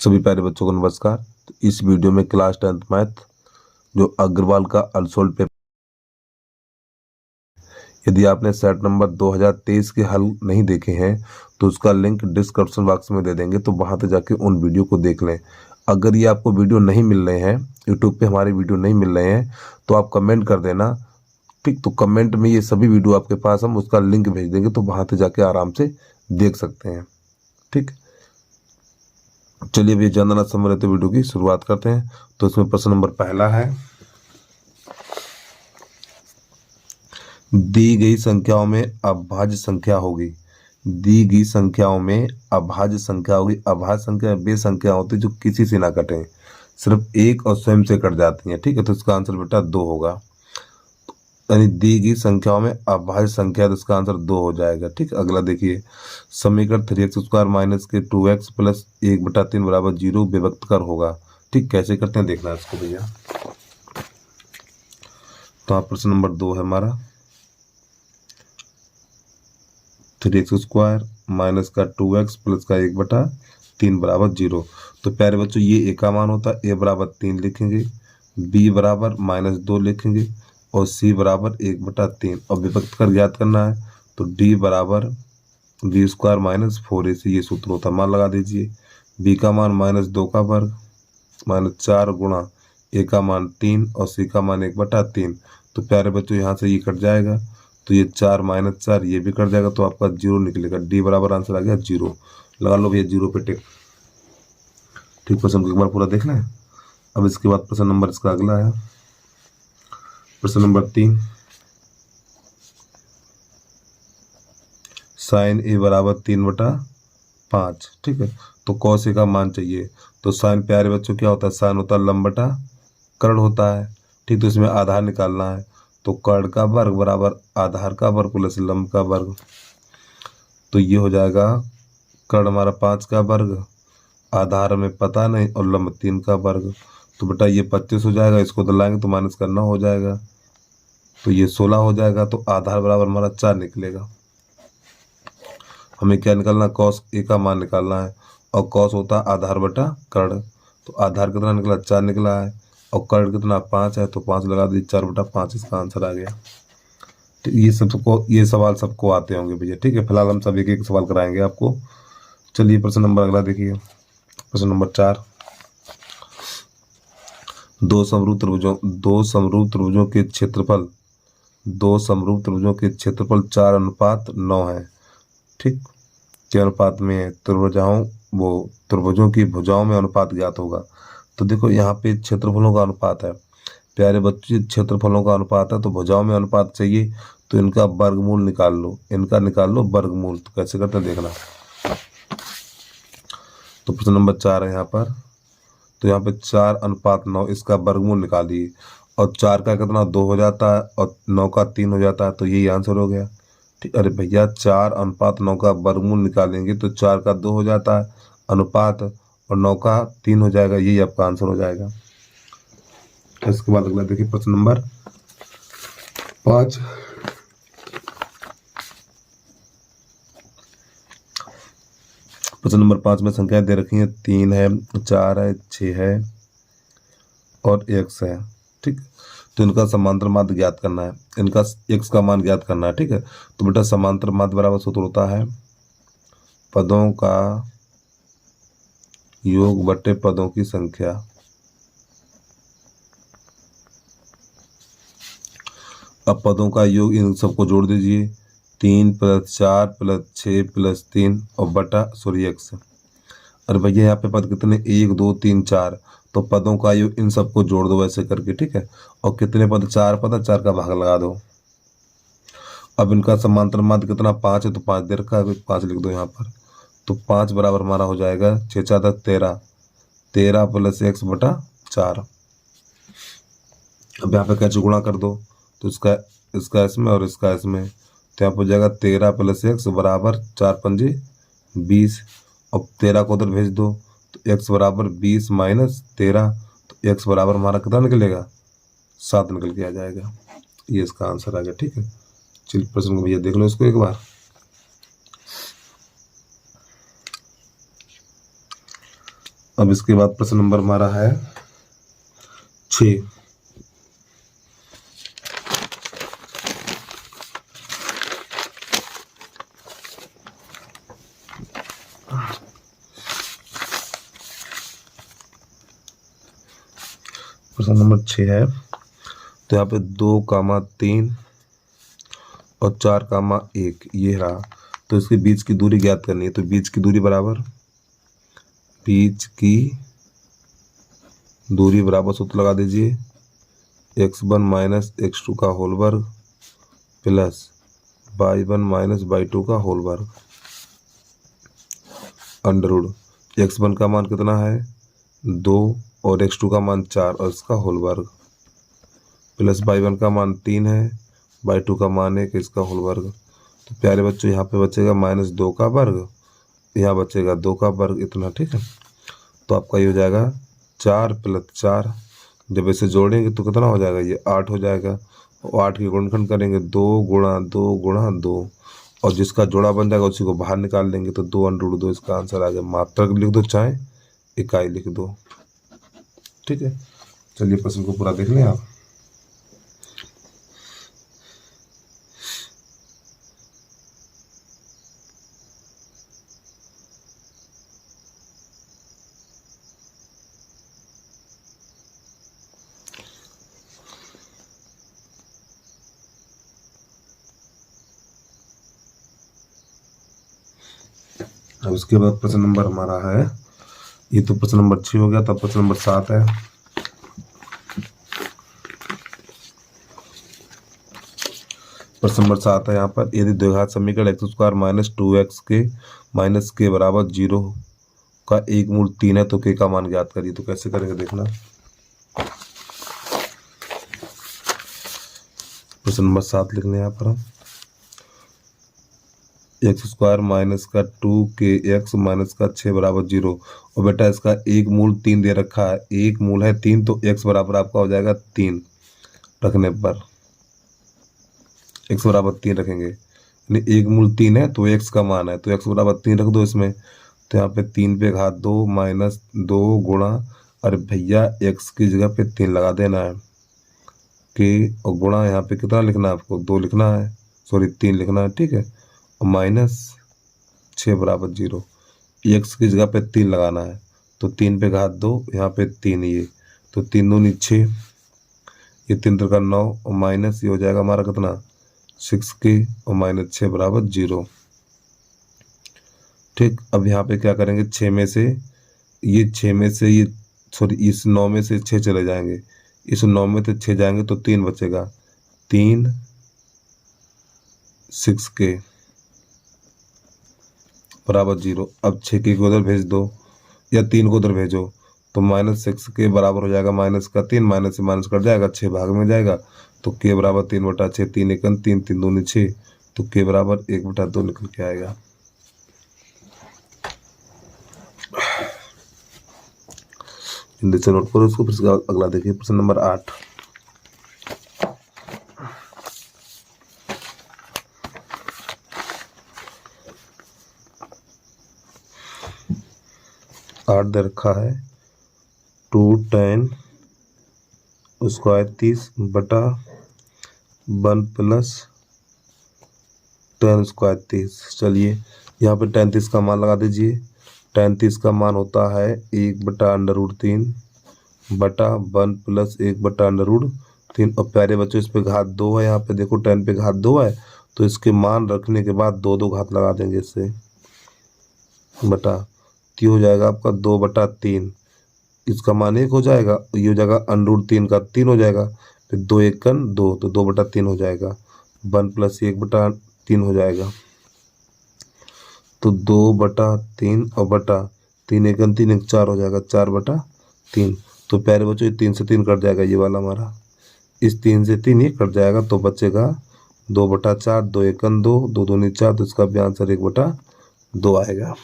सभी प्यारे बच्चों को नमस्कार। तो इस वीडियो में क्लास 10th मैथ जो अग्रवाल का अनसोल्व पेपर, यदि आपने सेट नंबर 2023 के हल नहीं देखे हैं तो उसका लिंक डिस्क्रिप्शन बॉक्स में दे देंगे, तो वहां पे जाके उन वीडियो को देख लें। अगर ये आपको वीडियो नहीं मिल रहे हैं, यूट्यूब पे हमारे वीडियो नहीं मिल रहे हैं, तो आप कमेंट कर देना, ठीक। तो कमेंट में ये सभी वीडियो आपके पास हम उसका लिंक भेज देंगे, तो वहां पे जाके आराम से देख सकते हैं, ठीक। चलिए अभी जानना ना समझ रहे, तो वीडियो की शुरुआत करते हैं। तो इसमें प्रश्न नंबर पहला है, दी गई संख्याओं में अभाज्य संख्या होगी। दी गई संख्याओं में अभाज्य संख्या होगी। अभाज्य संख्या वे संख्या होती है जो किसी से ना कटे, सिर्फ एक और स्वयं से कट जाती हैं, ठीक है। तो इसका आंसर बेटा 2 होगा। यानी दी गई संख्याओं में अभाज्य संख्या, तो इसका आंसर 2 हो जाएगा, ठीक। अगला देखिए, समीकरण 3x² माइनस के 2x प्लस 1/3 बराबर 0 विभक्त कर होगा, ठीक। कैसे करते हैं देखना है इसको भैया। तो आप प्रश्न नंबर 2 है हमारा, 3x² माइनस का 2x प्लस का 1/3 बराबर 0। तो प्यारे बच्चों ये ए का मान होता है, ए बराबर 3 लिखेंगे, बी बराबर -2 लिखेंगे और सी बराबर 1/3। और विभक्त कर ज्ञात करना है, तो डी बराबर b² माइनस 4ac ये सूत्र होता है। मान लगा दीजिए, बी का मान -2 का वर्ग -4 गुणा ए का मान 3 और सी का मान 1/3। तो प्यारे बच्चों यहाँ से ये कट जाएगा, तो ये 4 - 4 ये भी कट जाएगा, तो आपका 0 निकलेगा। डी बराबर आंसर आ गया 0। लगा लो भैया 0 पे टिक, ठीक। प्रश्न को एक बार पूरा देख लें। अब इसके बाद प्रश्न नंबर इसका अगला है, प्रश्न नंबर 3, साइन ए बराबर 3/5, ठीक है। तो कॉस ए का मान चाहिए। तो साइन प्यारे बच्चों क्या होता है, साइन होता है लंब बटा कर्ण होता है, ठीक। तो इसमें आधार निकालना है, तो कर्ण का वर्ग बराबर आधार का वर्ग प्लस लंब का वर्ग। तो ये हो जाएगा कर्ण हमारा 5 का वर्ग, आधार हमें पता नहीं और लंब 3 का वर्ग। तो बेटा ये 25 हो जाएगा, इसको तो लाएंगे तो माइनस करना हो जाएगा, तो ये 16 हो जाएगा। तो आधार बराबर हमारा 4 निकलेगा। हमें क्या निकालना, कॉस ए का मान निकालना है, और कॉस होता है आधार बटा कर्ण। तो आधार कितना निकला, 4 निकला है, और कर्ण कितना 5 है, तो 5 लगा दीजिए, 4/5 इसका आंसर आ गया। ठीक, ये सवाल सबको आते होंगे भैया, ठीक है। फिलहाल हम सब एक एक सवाल कराएंगे आपको। चलिए प्रश्न नंबर अगला देखिए, प्रश्न नंबर 4, दो समरूप त्रिभुजों के क्षेत्रफल 4:9 है, ठीक। के अनुपात में त्रिभुजों की भुजाओं में अनुपात ज्ञात होगा। तो देखो यहाँ पे क्षेत्रफलों का अनुपात है, प्यारे बच्चे क्षेत्रफलों का अनुपात है, तो भुजाओं में अनुपात चाहिए, तो इनका वर्गमूल निकाल लो, इनका निकाल लो वर्गमूल। तो कैसे करते हैं देखना। तो प्रश्न नंबर 4 है यहाँ पर, तो यहाँ पे 4:9 इसका वर्गमूल निकालिए, और 4 का कितना 2 हो जाता है और 9 का 3 हो जाता है, तो यही आंसर हो गया, ठीक। अरे भैया 4:9 का वर्गमूल निकालेंगे तो 4 का 2 हो जाता है अनुपात, और 9 का 3 हो जाएगा, यही आपका आंसर हो जाएगा। इसके बाद अगला देखिए, प्रश्न नंबर 5, प्रश्न नंबर 5 में संख्याएं दे रखी हैं, 3 है, 4 है, 6 है और x है, ठीक। तो इनका समांतर माध्य ज्ञात करना है, इनका x का मान ज्ञात करना है, ठीक है। तो बेटा समांतर माध्य बराबर सूत्र होता है पदों का योग बटे पदों की संख्या। अब पदों का योग इन सबको जोड़ दीजिए, 3 + 4 + 6 + 3 और बटा x। अरे भैया यहाँ पे पद कितने, 1 2 3 4, तो पदों का योग इन सबको जोड़ दो ऐसे करके, ठीक है। और कितने पद, 4 पद है, 4 का भाग लगा दो। अब इनका समांतर माध्य कितना 5 है, तो 5 दे रखा है, 5 लिख दो यहाँ पर। तो 5 बराबर हमारा हो जाएगा 6 × 4 = 13, 13 + x/4। अब यहाँ पे कैसे गुणा कर दो, तो इसका इसमें और इसका इसमें, तो यहाँ पर हो जाएगा 13 + x बराबर 4 × 5 = 20। अब 13 को उधर भेज दो, तो x बराबर 20 - 13, तो x बराबर हमारा कितना निकलेगा, 7 निकल के आ जाएगा। ये इसका आंसर आ गया, ठीक है। चलिए प्रश्न को भैया देख लो इसको एक बार। अब इसके बाद प्रश्न नंबर हमारा है 6। प्रश्न नंबर 6 है, तो यहाँ पे 2, 3 और 4, 1 ये रहा। तो इसके बीच की दूरी ज्ञात करनी है। तो बीच की दूरी बराबर सूत्र लगा दीजिए, x1 माइनस x2 का होल वर्ग प्लस y1 माइनस y2 का होल वर्ग अंडर रूट x1 का मान कितना है 2 और x2 का मान 4 और इसका होल वर्ग प्लस y1 का मान 3 है, y2 का मान 1 इसका होल वर्ग। तो प्यारे बच्चों यहाँ पे बचेगा -2 का वर्ग, यहाँ बचेगा 2 का वर्ग इतना, ठीक है। तो आपका ये हो जाएगा 4 + 4। जब इसे जोड़ेंगे तो कितना हो जाएगा, ये 8 हो जाएगा। और 8 के गुणनखंड करेंगे 2 × 2 × 2 और जिसका जोड़ा बन जाएगा उसी को बाहर निकाल लेंगे। तो 2√2 इसका आंसर आ गया। मात्रक लिख दो चाहे इकाई लिख दो, ठीक है। चलिए प्रश्न को पूरा देख लें आप। अब इसके बाद प्रश्न नंबर हमारा है, ये तो प्रश्न नंबर 6 हो गया। तब प्रश्न नंबर 7 है। प्रश्न नंबर 7 है यहाँ पर, यदि द्विघात समीकरण x² minus 2x minus k बराबर 0 का एक मूल 3 है तो k का मान ज्ञात करिए। तो कैसे करेंगे देखना। प्रश्न नंबर 7 लिख लें यहाँ पर हम, x² माइनस का 2kx माइनस का 6 बराबर 0। और बेटा इसका एक मूल 3 दे रखा है, एक मूल है 3, तो x बराबर आपका हो जाएगा 3 रखने पर, x बराबर 3 रखेंगे, यानी एक मूल 3 है तो x का मान है, तो x बराबर 3 रख दो इसमें। तो यहाँ पे 3 पे घात 2 माइनस 2 गुणा, अरे भैया x की जगह पे 3 लगा देना है k, और गुणा यहाँ पे कितना लिखना है आपको 2 लिखना है, सॉरी 3 लिखना है, ठीक है। और माइनस 6 बराबर 0, x की जगह पे 3 लगाना है। तो 3 पे घात 2, यहाँ पे 3 ये, तो 3 दूनी 6, ये 3 3 का 9 और माइनस ये हो जाएगा हमारा कितना 6k और माइनस 6 बराबर 0, ठीक। अब यहाँ पे क्या करेंगे, 6 में से ये सॉरी इस 9 में से 6 चले जाएंगे, इस 9 में से 6 जाएंगे तो 3 बचेगा, 3 6k बराबर 0। अब 6k को उधर भेज दो या 3 को उधर भेजो, तो -6k बराबर हो जाएगा माइनस का 3, माइनस से माइनस कट जाएगा, 6 भाग में जाएगा। तो k बराबर 3/6, 3 × 1 3, 3 दूनी 6, तो k बराबर 1/2 निकल के आएगा। हिंदी से नोट करो इसको। फिर अगला देखिए प्रश्न नंबर 8। दे रखा है 2 tan² 30/1 प्लस tan² 30। चलिए यहाँ पे tan 30 का मान लगा दीजिए। tan 30 का मान होता है 1/√3 बटा 1 प्लस 1/√3। और प्यारे बच्चों इस पे घात 2 है, यहाँ पे देखो tan पे घात 2 है, तो इसके मान रखने के बाद 2 घात लगा देंगे इससे, बटा ये हो जाएगा आपका 2/3, इसका मान 1 हो जाएगा, ये हो जाएगा √3 का 3 हो जाएगा, फिर 2 × 1 = 2, तो 2/3 हो जाएगा, 1 + 1/3 हो जाएगा, तो 2/3 और बटा 3 × 1 = 3, 1 4 हो जाएगा, 4/3। तो प्यारे बच्चों ये 3 से 3 कट जाएगा, ये वाला हमारा, इस 3 से 3 ये कट जाएगा, तो बचेगा 2/4, 2 × 1 = 2, 2 दूनी 4, तो इसका भी आंसर 1/2 आएगा।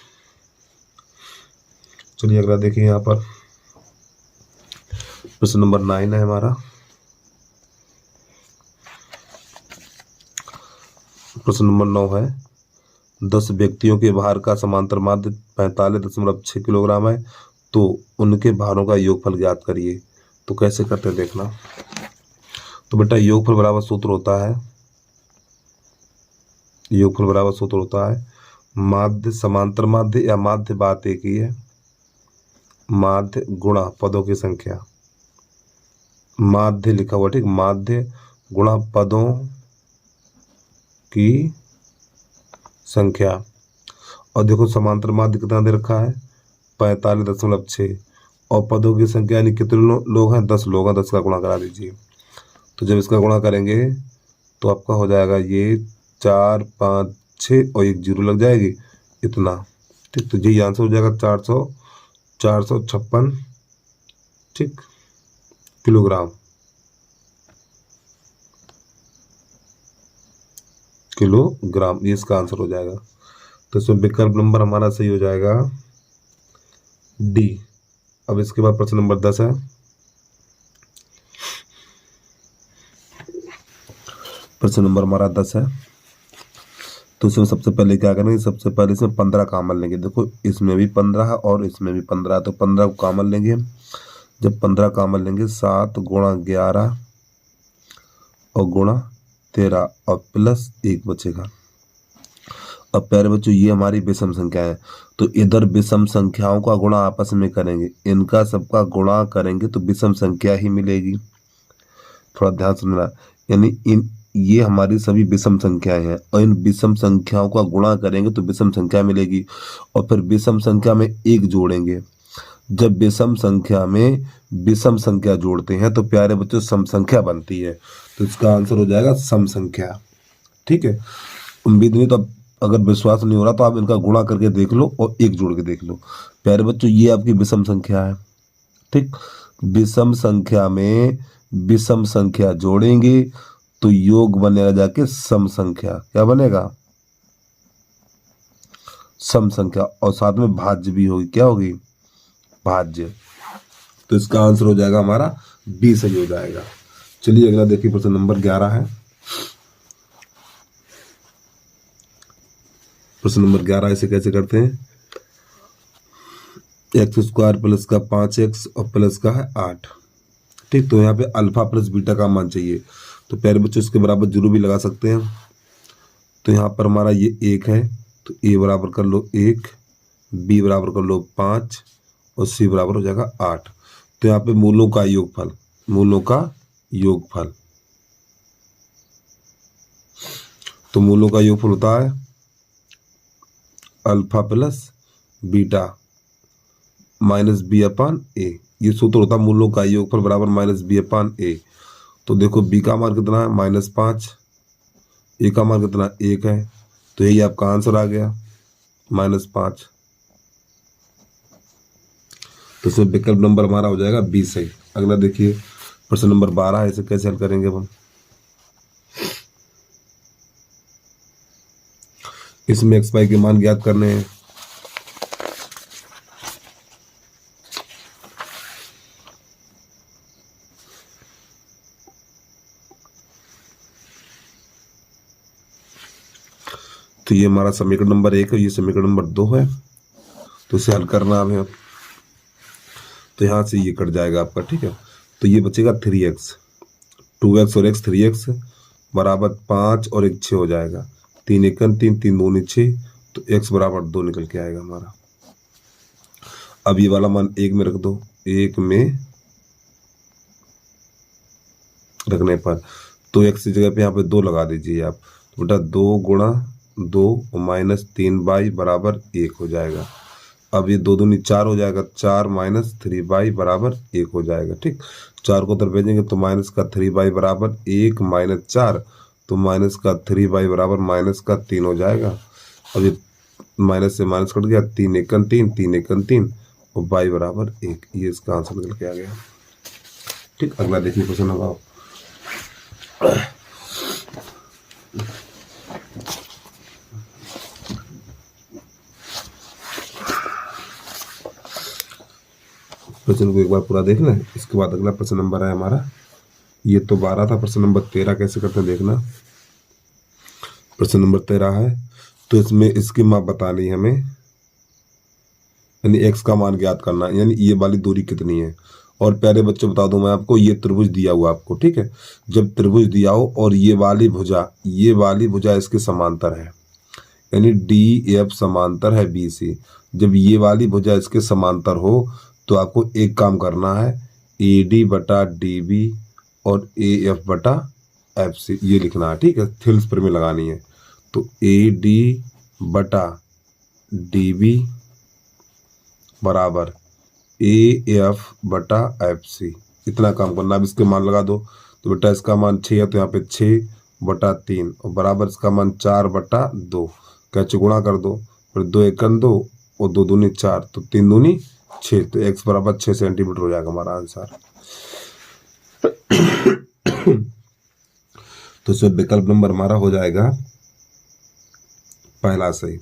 चलिए अगला देखिए यहाँ पर प्रश्न नंबर 9 है हमारा। प्रश्न नंबर 9 है, 10 व्यक्तियों के भार का समांतर माध्य 45.6 किलोग्राम है, तो उनके भारों का योगफल ज्ञात करिए। तो कैसे करते हैं देखना। तो बेटा योगफल बराबर सूत्र होता है, योगफल बराबर सूत्र होता है माध्य समांतर माध्य या माध्य बात एक ही है, माध्य गुणा पदों की संख्या, माध्य लिखा हुआ ठीक, माध्य गुणा पदों की संख्या। और देखो समांतर माध्य कितना दे रखा है 45.6 और पदों की संख्या यानी कितने लोग हैं 10 लोग हैं, 10 का गुणा करा दीजिए। तो जब इसका गुणा करेंगे तो आपका हो जाएगा ये 4 5 6 और एक जीरो लग जाएगी इतना, ठीक। तो यही आंसर हो जाएगा 456 ठीक किलोग्राम, ये इसका आंसर हो जाएगा। तो इसमें विकल्प नंबर हमारा सही हो जाएगा डी। अब इसके बाद प्रश्न नंबर 10 है। प्रश्न नंबर हमारा 10 है। तो इसमें सबसे पहले क्या करेंगे, सबसे पहले इसमें 15 कॉमन लेंगे। देखो इसमें भी 15 है और इसमें भी 15 है, तो 15 को कॉमन लेंगे। जब 15 कॉमन लेंगे 7 गुणा 11 और गुणा 13 और प्लस 1 बचेगा। अब प्यारे बच्चों ये हमारी विषम संख्या है, तो इधर विषम संख्याओं का गुणा आपस में करेंगे, इनका सबका गुणा करेंगे तो विषम संख्या ही मिलेगी। थोड़ा ध्यान समझना, यानी ये हमारी सभी विषम संख्याएं हैं और इन विषम संख्याओं का गुणा करेंगे तो विषम संख्या मिलेगी। और फिर विषम संख्या में 1 जोड़ेंगे। जब विषम संख्या में विषम संख्या जोड़ते हैं तो प्यारे बच्चों सम संख्या बनती है। तो इसका आंसर हो जाएगा सम संख्या, ठीक है। उम्मीद नहीं, तो अगर विश्वास नहीं हो रहा तो आप इनका गुणा करके देख लो और 1 जोड़ के देख लो। प्यारे बच्चों ये आपकी विषम संख्या है, ठीक। विषम संख्या में विषम संख्या जोड़ेंगे तो योग बनेगा जाके सम संख्या। क्या बनेगा, सम संख्या, और साथ में भाज्य भी होगी। क्या होगी, भाज्य। तो इसका आंसर हो जाएगा हमारा बी सही हो जाएगा। चलिए अगला देखिए, प्रश्न नंबर 11 है। प्रश्न नंबर 11 इसे कैसे करते हैं, x² प्लस का 5x और प्लस का है 8, ठीक। तो यहाँ पे अल्फा प्लस बीटा का मान चाहिए। तो प्यारे बच्चों इसके बराबर जीरो भी लगा सकते हैं। तो यहाँ पर हमारा ये 1 है, तो a बराबर कर लो 1, b बराबर कर लो 5 और c बराबर हो जाएगा 8। तो यहाँ पे मूलों का योगफल, मूलों का योगफल, तो मूलों का योगफल होता है alpha plus beta minus b upon a. ये सूत्र होता है मूलों का योगफल बराबर माइनस बी अपान ए। तो देखो b का मान कितना है -5, a का मान कितना 1 है, तो यही आपका आंसर आ गया -5। तो इसमें विकल्प नंबर हमारा हो जाएगा बी सही। अगला देखिए प्रश्न नंबर 12 है, इसे कैसे हल करेंगे हम। इसमें x y के मान ज्ञात करने हैं। तो ये हमारा समीकरण नंबर 1 है, ये समीकरण नंबर 2 है। तो इसे हल करना हमें, तो यहाँ से ये कट जाएगा आपका, ठीक है। तो ये बचेगा 3x, 2x और x 3x बराबर 5 और 1 6 हो जाएगा, 3 1 3 3 2 6, तो x बराबर 2 निकल के आएगा हमारा। अब ये वाला मान 1 में रख दो, 1 में रखने पर तो x की जगह पे यहाँ पे 2 लगा दीजिए आप। तो बेटा 2 गुणा 2 और -3y बराबर 1 हो जाएगा। अब ये 2 दूनी 4 हो जाएगा, 4 -3y बराबर 1 हो जाएगा, ठीक। 4 को उधर भेजेंगे तो माइनस का 3y बराबर 1 -4, तो माइनस का 3y बराबर -3 हो जाएगा। अब ये माइनस से माइनस कट गया, 3 1 3 3 1 3 और y बराबर 1। ये इसका आंसर निकल के आ गया, ठीक। अगला देखिए क्वेश्चन नंबर प्रश्न को एक बार पूरा देख लें, इसके बाद अगला प्रश्न नंबर है हमारा, ये तो 12 था। प्रश्न नंबर 13 कैसे करते हैं देखना। प्रश्न नंबर 13 है, तो इसमें इसकी माप बतानी है हमें। यानी x का मान ज्ञात करना है, यानी ये वाली दूरी कितनी है। और प्यारे बच्चों बता दूं मैं आपको, ये त्रिभुज दिया हुआ आपको, ठीक है। जब त्रिभुज दिया हो और ये वाली भुजा इसके समांतर है, यानी डी एफ समांतर है बी सी। जब ये वाली भुजा इसके समांतर हो तो आपको एक काम करना है, ए डी बटा डी बी और ए एफ बटा एफ सी ये लिखना है, ठीक है। थिल्स पर में लगानी है, तो ए डी बटा डी बी बराबर ए एफ बटा एफ सी, इतना काम करना। अब इसके मान लगा दो, तो बेटा इसका मान 6 है तो यहाँ पे 6/3 और बराबर इसका मान 4/2, कैसे गुणा कर दो, फिर 2 एकम 2 और 2 दूनी 4, तो 3 दूनी 6, तो x बराबर 6 सेंटीमीटर हो जाएगा हमारा आंसर। तो इसमें विकल्प नंबर हमारा हो जाएगा पहला सही।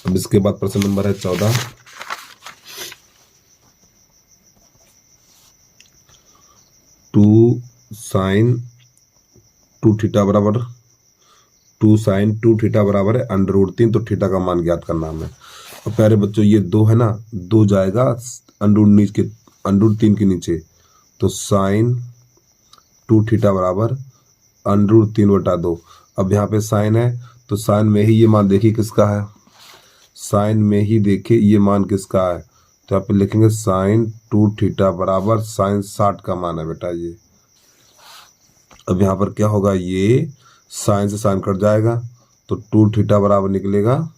अब इसके बाद प्रश्न नंबर है 14। टू साइन टू थीटा बराबर है √3, तो थीटा का मान ज्ञात करना हमें। और प्यारे बच्चों ये 2 है ना, 2 जाएगा √3 के नीचे, तो साइन 2 थीटा बराबर √3/2। अब यहाँ पे साइन है तो साइन में ही ये मान देखिए किसका है, साइन में ही देखिए ये मान किसका है, तो यहाँ पे लिखेंगे साइन 2 थीटा बराबर साइन 60 का मान है बेटा ये। अब यहाँ पर क्या होगा, ये साइन से साइन कट जाएगा तो 2 थीटा बराबर निकलेगा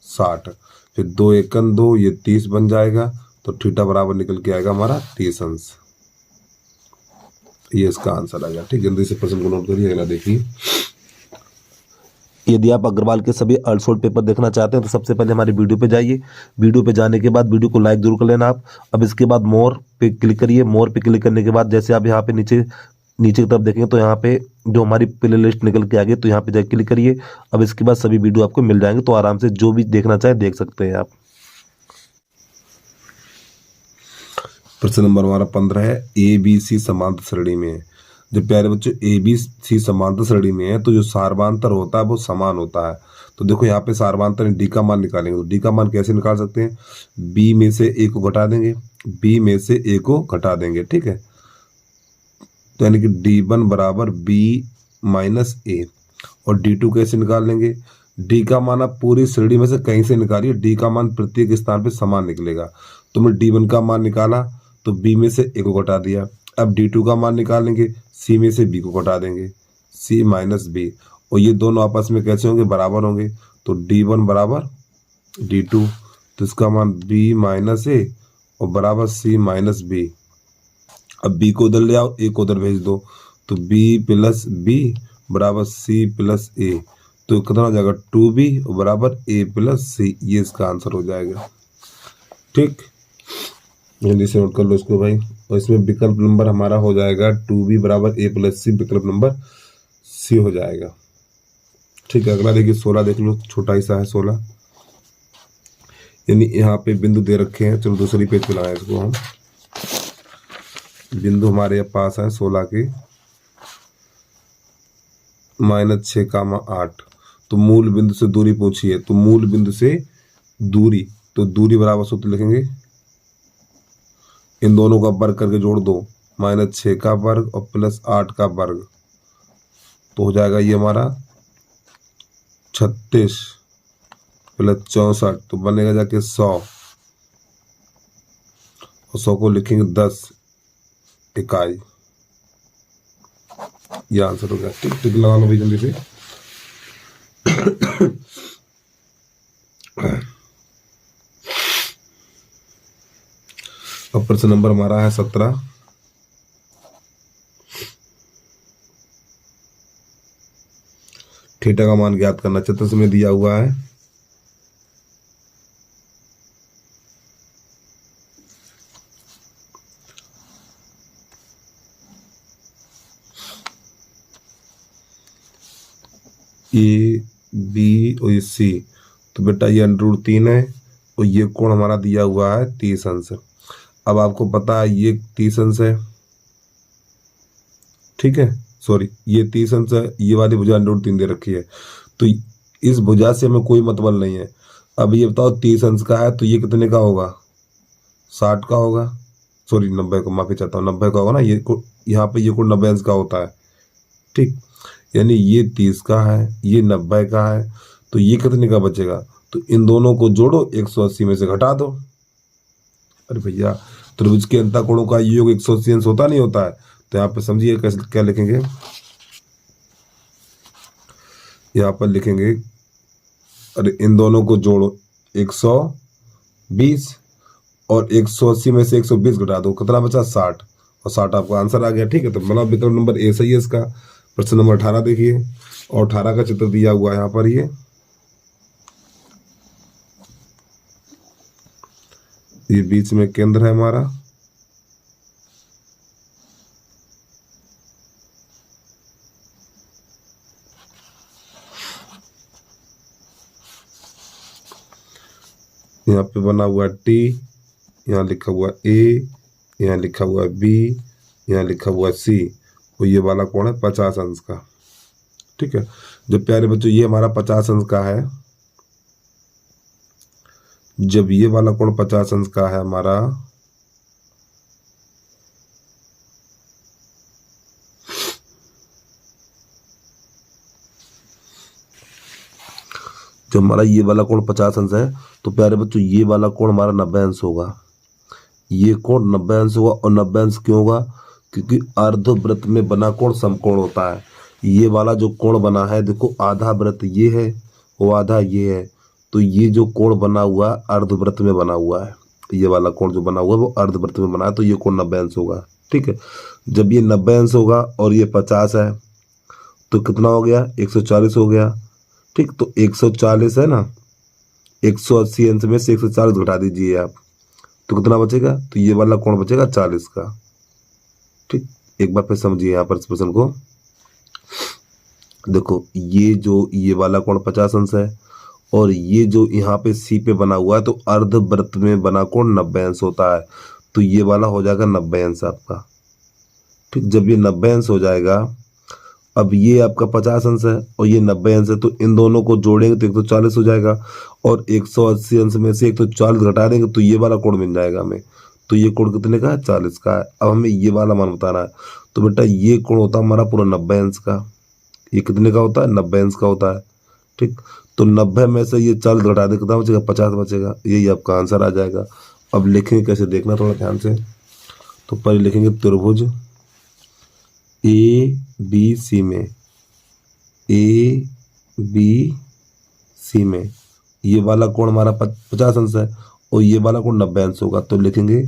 60, फिर 2 एकम 2 ये 30 बन जाएगा, तो थीटा बराबर निकल के आएगा हमारा 30 अंश। ये इसका आंसर आएगा, ठीक। जल्दी से प्रश्न को नोट करिए, अगला देखिए। यदि आप अग्रवाल के सभी अनसोल्ड पेपर देखना चाहते हैं तो सबसे पहले हमारी वीडियो पे जाइए। वीडियो पे जाने के बाद वीडियो को लाइक जरूर कर लेना आप। अब इसके बाद मोर पे क्लिक करिए। मोर पे क्लिक करने के बाद जैसे आप यहाँ पे नीचे की तरफ देखेंगे तो यहाँ पे जो हमारी प्ले लिस्ट निकल के आ गई, तो यहाँ पे जाकर क्लिक करिए। अब इसके बाद सभी वीडियो आपको मिल जाएंगे, तो आराम से जो भी देखना चाहे देख सकते हैं आप। प्रश्न नंबर हमारा 15 है, ए बी सी समांतर श्रेणी में है। जब प्यारे बच्चों ए बी सी समांतर श्रेणी में है तो जो सार्वधान्तर होता है वो समान होता है। तो देखो यहाँ पे सार्वधान्तर डी का मान निकालेंगे, तो डी का मान कैसे निकाल सकते हैं, बी में से ए को घटा देंगे, ठीक है। तो यानी कि D1 बराबर B माइनस ए। और D2 कैसे निकाल लेंगे, D का मान आप पूरी श्रेणी में से कहीं से निकालिए, D का मान प्रत्येक स्थान पे समान निकलेगा। तो मैं D1 का मान निकाला तो B में से A को घटा दिया। अब D2 का मान निकालेंगे, C में से B को घटा देंगे, C माइनस B, और ये दोनों आपस में कैसे होंगे, बराबर होंगे। तो D1 बराबर D2, तो इसका मान B माइनस ए और बराबर C माइनस B। अब B को उधर ले आओ, A को उधर भेज दो, तो B प्लस B बराबर C प्लस A, तो कितना हो जाएगा 2B बराबर A प्लस C, ये इसका आंसर हो जाएगा, ठीक। जल्दी से नोट कर लो इसको भाई। और इसमें विकल्प नंबर हमारा हो जाएगा 2B बराबर A प्लस C, विकल्प नंबर C हो जाएगा, ठीक है। अगला देखिए 16 देख लो, छोटा ही सा है 16, यानी यहाँ पे बिंदु दे रखे हैं। चलो दूसरी पेज पे लगाए इसको हम। बिंदु हमारे पास है 16 के -6, 8। तो मूल बिंदु से दूरी पूछी है, तो मूल बिंदु से दूरी, तो दूरी बराबर सूत्र लिखेंगे, इन दोनों का वर्ग करके जोड़ दो, -6 का वर्ग और प्लस 8 का वर्ग, तो हो जाएगा ये हमारा 36 प्लस 64, तो बनेगा जाके 100, और 100 को लिखेंगे 10 इकाई, ये आंसर हो गया, टिक टिक लगा लो भाई जल्दी से। अब प्रश्न नंबर हमारा है 17। थीटा का मान ज्ञात करना, चतुर्थ में दिया हुआ है। ए बी और ये सी, तो बेटा ये √3 है और ये कोण हमारा दिया हुआ है 30 अंश। अब आपको पता है ये 30 अंश है ठीक है, सॉरी ये 30 अंश है, ये वाली भुजा √3 दे रखी है, तो इस भुजा से हमें कोई मतलब नहीं है। अब ये बताओ 30 अंश का है तो ये कितने का होगा, 60 का होगा, सॉरी 90 का, माफी चाहता हूँ, 90 का होगा ना, ये यहाँ पे ये कोण 90 अंश का होता है। ठीक, यानी ये 30 का है, ये 90 का है, तो ये कितने का बचेगा, तो इन दोनों को जोड़ो, 180 में से घटा दो। अरे भैया त्रिभुज के अंतःकोणों का योग 180 अंश होता नहीं होता है, तो यहाँ पे समझिए कैसे क्या लिखेंगे, यहाँ पर लिखेंगे, अरे इन दोनों को जोड़ो 120 और 180 में से 120 घटा दो, कितना बचा 60, और 60 आपका आंसर आ गया। ठीक है, तो मतलब विकल्प नंबर ए सही है इसका। प्रश्न नंबर 18 देखिए, और 18 का चित्र दिया हुआ है यहाँ पर, ये बीच में केंद्र है हमारा, यहाँ पे बना हुआ टी, यहाँ लिखा हुआ ए, यहाँ लिखा हुआ बी, यहाँ लिखा हुआ सी, और ये वाला कोण है 50 अंश का। ठीक है, जब प्यारे बच्चों ये हमारा 50 अंश का है, जब ये वाला कोण 50 अंश का है हमारा, जब हमारा ये वाला कोण 50 अंश है, तो प्यारे बच्चों ये वाला कोण हमारा 90 अंश होगा, ये कोण 90 अंश होगा। और 90 अंश क्यों होगा, क्योंकि अर्धवृत्त में बना कोण समकोण होता है। ये वाला जो कोण बना है, देखो आधा वृत्त ये है, वो आधा ये है, तो ये जो कोण बना हुआ अर्धवृत्त में बना हुआ है, ये वाला कोण जो बना हुआ है वो अर्धवृत्त में बना है, तो ये कोण 90 अंश होगा। ठीक है, जब ये 90 अंश होगा और ये 50 है, तो कितना हो गया, 140 हो गया। ठीक, तो 140 है ना, 180 अंश में से 140 घटा दीजिए आप, तो कितना बचेगा, तो ये वाला कोण बचेगा 40 का। ठीक, एक बार फिर समझिए यहाँ पर इस प्रश्न को, देखो ये वाला कोण 50 अंश है, और ये जो यहाँ पे सी पे बना हुआ है, तो अर्धवृत्त में बना कोण 90 अंश होता है, तो ये वाला हो जाएगा 90 अंश आपका। ठीक, जब ये 90 अंश हो जाएगा, अब ये आपका 50 अंश है और ये 90 अंश है, तो इन दोनों को जोड़ेंगे तो 140 हो जाएगा, और 180 अंश में से 140 घटा देंगे तो ये वाला कोण मिल जाएगा हमें। तो ये कोण कितने का है, 40 का है। अब हमें ये वाला मान बताना है, तो बेटा ये कोण होता है हमारा पूरा 90 अंश का। ये कितने का होता है, 90 अंश का होता है। ठीक, तो 90 में से ये 40 घटा दे, कितना बचेगा, 50 बचेगा। यही आपका आंसर आ जाएगा। अब लिखेंगे कैसे, देखना थोड़ा ध्यान से। तो पहले लिखेंगे त्रिभुज ए बी सी में, ए बी सी में ये वाला कोण हमारा 50 अंश है और ये वाला कोण 90 अंश होगा, तो लिखेंगे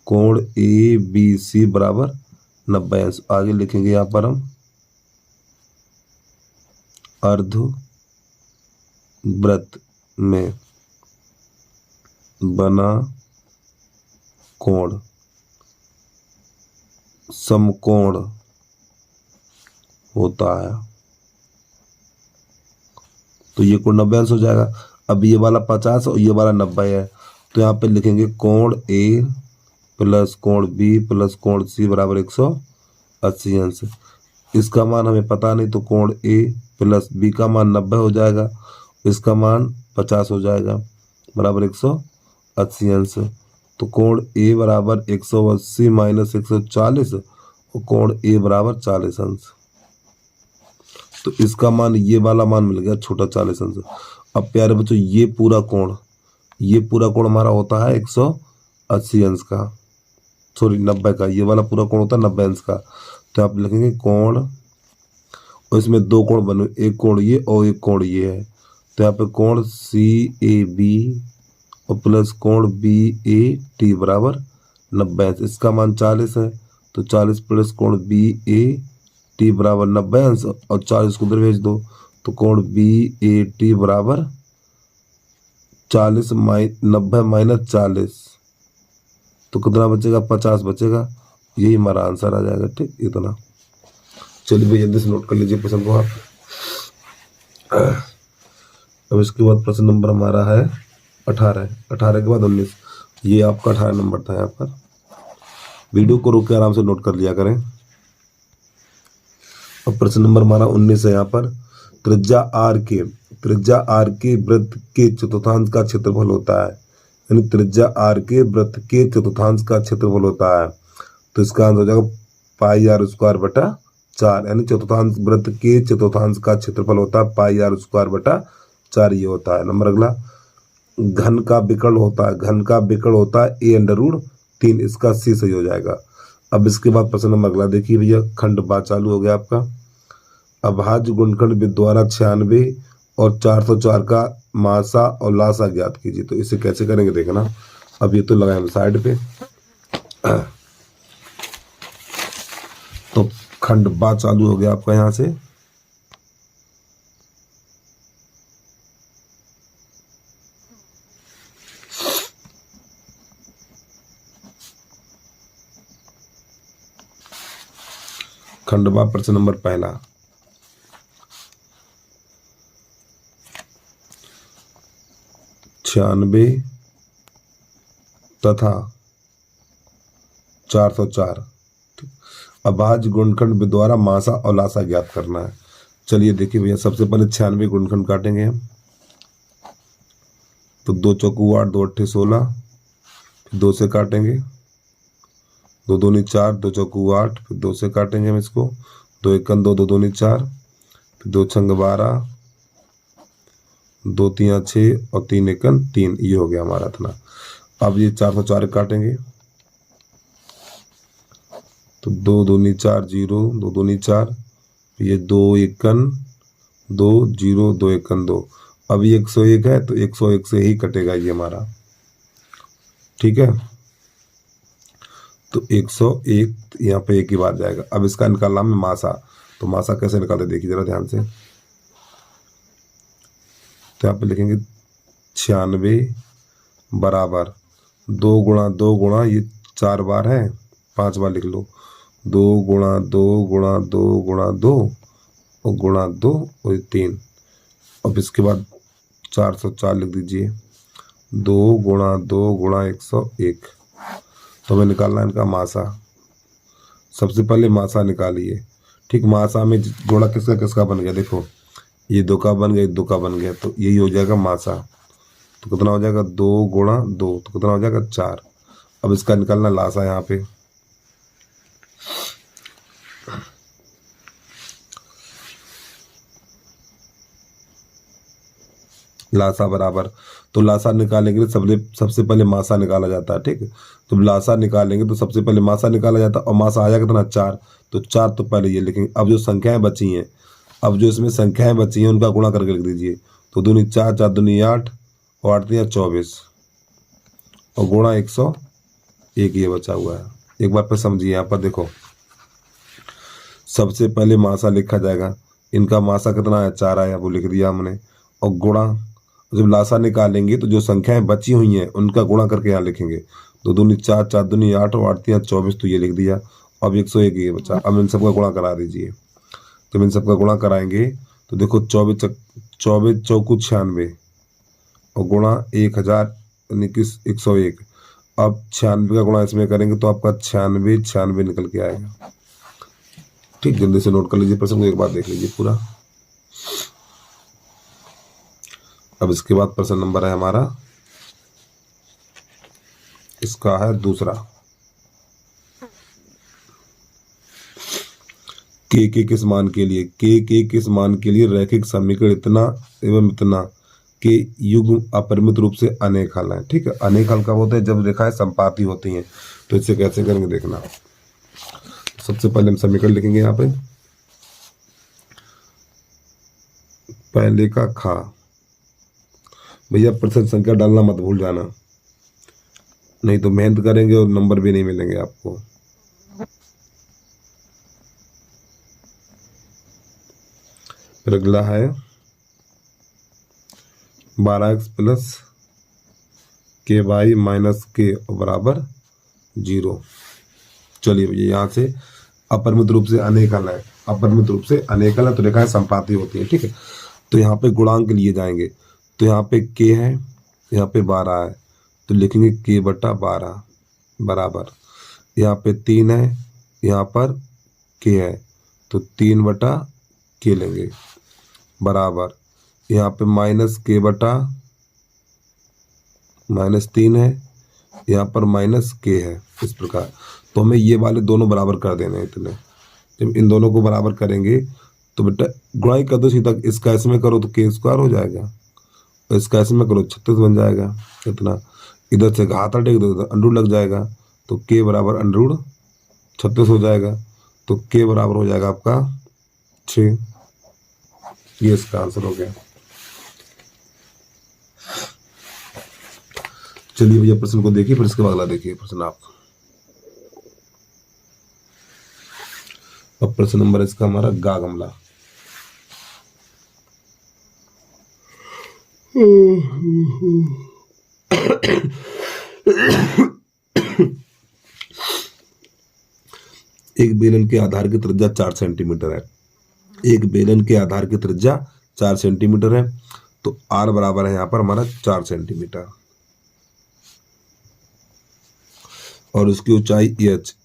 कोण ए बी सी बराबर 90 अंश। आगे लिखेंगे यहाँ पर हम अर्धवृत्त में बना कोण समकोण होता है, तो ये कोण 90 अंश हो जाएगा। अब ये वाला 50 और ये वाला 90 है, तो यहाँ पे लिखेंगे कोण ए प्लस कोण बी प्लस कोण सी बराबर 180 अंश। इसका मान हमें पता नहीं, तो कोण ए प्लस बी का मान 90 हो जाएगा, इसका मान 50 हो जाएगा, बराबर 180 अंश। तो कोण ए बराबर 180 माइनस 140 और कोण ए बराबर 40 अंश। तो इसका मान, ये वाला मान मिल गया छोटा 40 अंश। अब प्यारे बच्चों ये पूरा कोण हमारा होता है 180 अंश का, सॉरी 90 का। ये वाला पूरा कोण होता है 90 अंश का। तो आप लिखेंगे कोण, और इसमें दो कोण बने, एक कोण ये और एक कोण ये है, तो यहाँ पे कोण सी ए बी और प्लस कोण बी ए टी बराबर 90 अंश। इसका मान 40 है, तो 40 प्लस कोण बी ए टी बराबर 90 अंश, और 40 को उधर भेज दो, तो कोण बी ए टी बराबर 40 90 माइनस 40, तो कितना बचेगा, 50 बचेगा। यही हमारा आंसर आ जाएगा। ठीक, इतना। चलिए भैया जल्दी से नोट कर लीजिए प्रश्न को आप। अब इसके बाद प्रश्न नंबर हमारा है 18 के बाद 19। ये आपका 18 नंबर था। यहाँ पर वीडियो को रोक के आराम से नोट कर लिया करें। और प्रश्न नंबर हमारा 19 है यहाँ पर, त्रिज्या आर के वृत्त के चतुर्थांश का क्षेत्रफल होता है, यानी त्रिज्या आर के वृत्त के चतुर्थांश का क्षेत्रफल होता है। तो इसका आंसर हो जाएगा पाई आर स्क्वायर बटा 4, यानी चतुर्थांश वृत्त के चतुर्थांश का क्षेत्रफल होता है पाई आर स्क्वायर बटा 4, ये होता है। नंबर अगला, घन का विकर्ण होता है ए अंडर रूट 3, इसका सी सही हो जाएगा। अब इसके बाद प्रश्न नंबर अगला देखिए भैया, खंड बा चालू हो गया आपका। अभाज्य गुणनखंड विधि द्वारा 96 और 404 का मासा और लासा ज्ञात कीजिए। तो इसे कैसे करेंगे देखना। अब ये तो लगाए हम साइड पे, तो खंड बा चालू हो गया आपका यहाँ से। खंड बा प्रश्न नंबर पहला, छियानवे तथा 404 अभाज्य गुणनखंड विधि द्वारा मासा और लासा ज्ञात करना है। चलिए देखिए भैया, सबसे पहले 96 गुणनखंड काटेंगे हम। तो 2 चौकू 8, 2 अट्ठे 16, फिर 2 से काटेंगे, 2 दूनी 4, 2 चौकू 8, फिर 2 से काटेंगे हम इसको, 2 एकन 2, 2 दूनी 4, फिर 2 छंग 12, 2 तिया 6 और 3 एकन 3, ये हो गया हमारा इतना। अब ये 404 काटेंगे, तो 2 दूनी 4 0, 2 दूनी 4, ये 2 एकन 2 0, 2 एकन 2। अब ये 101 है तो 101 से ही कटेगा ये हमारा, ठीक है। तो 101 यहाँ पे एक ही बार जाएगा। अब इसका निकालना है मासा, तो मासा कैसे निकाले देखिए जरा ध्यान से। तो यहाँ पे लिखेंगे 96 बराबर 2 गुणा 2 गुणा, ये 4 बार है, 5 बार लिख लो, 2 गुणा 2 गुणा 2 गुणा 2 और गुणा 2 और 3। अब इसके बाद 404 लिख दीजिए, 2 गुणा 2 गुणा 101। तो हमें निकालना है इनका मासा। सबसे पहले मासा निकालिए, ठीक। मासा में जोड़ा किसका किसका बन गया, देखो ये 2 का बन गया, 2 का बन गया, तो यही हो जाएगा मासा। तो कितना हो जाएगा 2 गुणा 2, तो कितना हो जाएगा 4। अब इसका निकालना लासा, यहाँ पे लासा बराबर, तो लासा निकालेंगे सबसे पहले मासा निकाला जाता है, ठीक। तो लासा निकालेंगे तो सबसे पहले मासा निकाला जाता है, और मासा आया कितना 4, तो 4 तो पहले ये लिखेंगे। अब जो संख्याएं बची हैं, अब जो इसमें संख्याएं बची हैं उनका गुणा करके लिख दीजिए। तो दूनी 4, 4 दूनी 8 और 8 तिया 24 और गुणा 101 ये बचा हुआ है। एक बार फिर समझिए, यहाँ पर देखो सबसे पहले मासा लिखा जाएगा, इनका मासा कितना है 4 आया, वो लिख दिया हमने, और गुणा जब लासा निकालेंगे तो जो संख्याएं बची हुई हैं उनका गुणा करके यहाँ लिखेंगे। 2 दूनी 4, 4 दूनी 8 और 8 तिया 24, तो ये लिख दिया। अब 101 ये बचा। अब इन सबका गुणा करा दीजिए। तो इन सबका गुणा कराएंगे तो देखो 24 चौकू 96 और गुणा 1000 यानी कि 101। अब 96 का गुणा इसमें करेंगे तो आपका 96 निकल के आएगा, ठीक। जल्दी से नोट कर लीजिए प्रश्न को, एक बार देख लीजिए पूरा। अब इसके बाद प्रश्न नंबर है हमारा, इसका है दूसरा, के किस मान के लिए, के किस मान के लिए रैखिक समीकरण इतना एवं इतना के युग्म अपरिमित रूप से अनेक हल है, ठीक है। अनेक हल कब होते हैं, जब रेखाएं संपाती होती हैं। तो इससे कैसे करेंगे देखना। सबसे पहले हम समीकरण लिखेंगे यहाँ पे, पहले का खा, भैया प्रतिशत संख्या डालना मत भूल जाना, नहीं तो मेहनत करेंगे और नंबर भी नहीं मिलेंगे आपको। फिर अगला है 12x प्लस के वाई माइनस के बराबर 0। चलिए भैया, यहाँ से अपरिमित रूप से अनेक हल है, अपरिमित रूप से अनेक हल है तो रेखाएं संपाती होती है, ठीक है। तो यहाँ पे गुणांक लिए जाएंगे, तो यहाँ पे के है, यहाँ पे 12 है, तो लिखेंगे के बटा 12 बराबर, यहाँ पे 3 है, यहाँ पर के है, तो 3/k लेंगे बराबर यहाँ पे -3 है, यहाँ पर -k है। इस प्रकार तो हमें ये वाले दोनों बराबर कर देने हैं इतने। जब इन दोनों को बराबर करेंगे तो बेटा गुणाई कर दो सीधा, इसका इसमें करो तो k² हो जाएगा, और इसका इसमें करो 36 बन जाएगा। इतना इधर से घात हटेगा तो अंडरूट लग जाएगा, तो k बराबर √36 हो जाएगा। तो k बराबर हो जाएगा आपका 6। ये इसका आंसर हो गया। चलिए भैया प्रश्न को देखिए, फिर इसके बाद अगला देखिए प्रश्न आप। अब प्रश्न नंबर इसका हमारा गा गमला। एक बेलन के आधार की त्रिज्या 4 सेंटीमीटर है। एक बेलन के आधार की त्रिज्या 4 सेंटीमीटर है, तो r बराबर है यहाँ पर हमारा 4 सेंटीमीटर, और उसकी ऊंचाई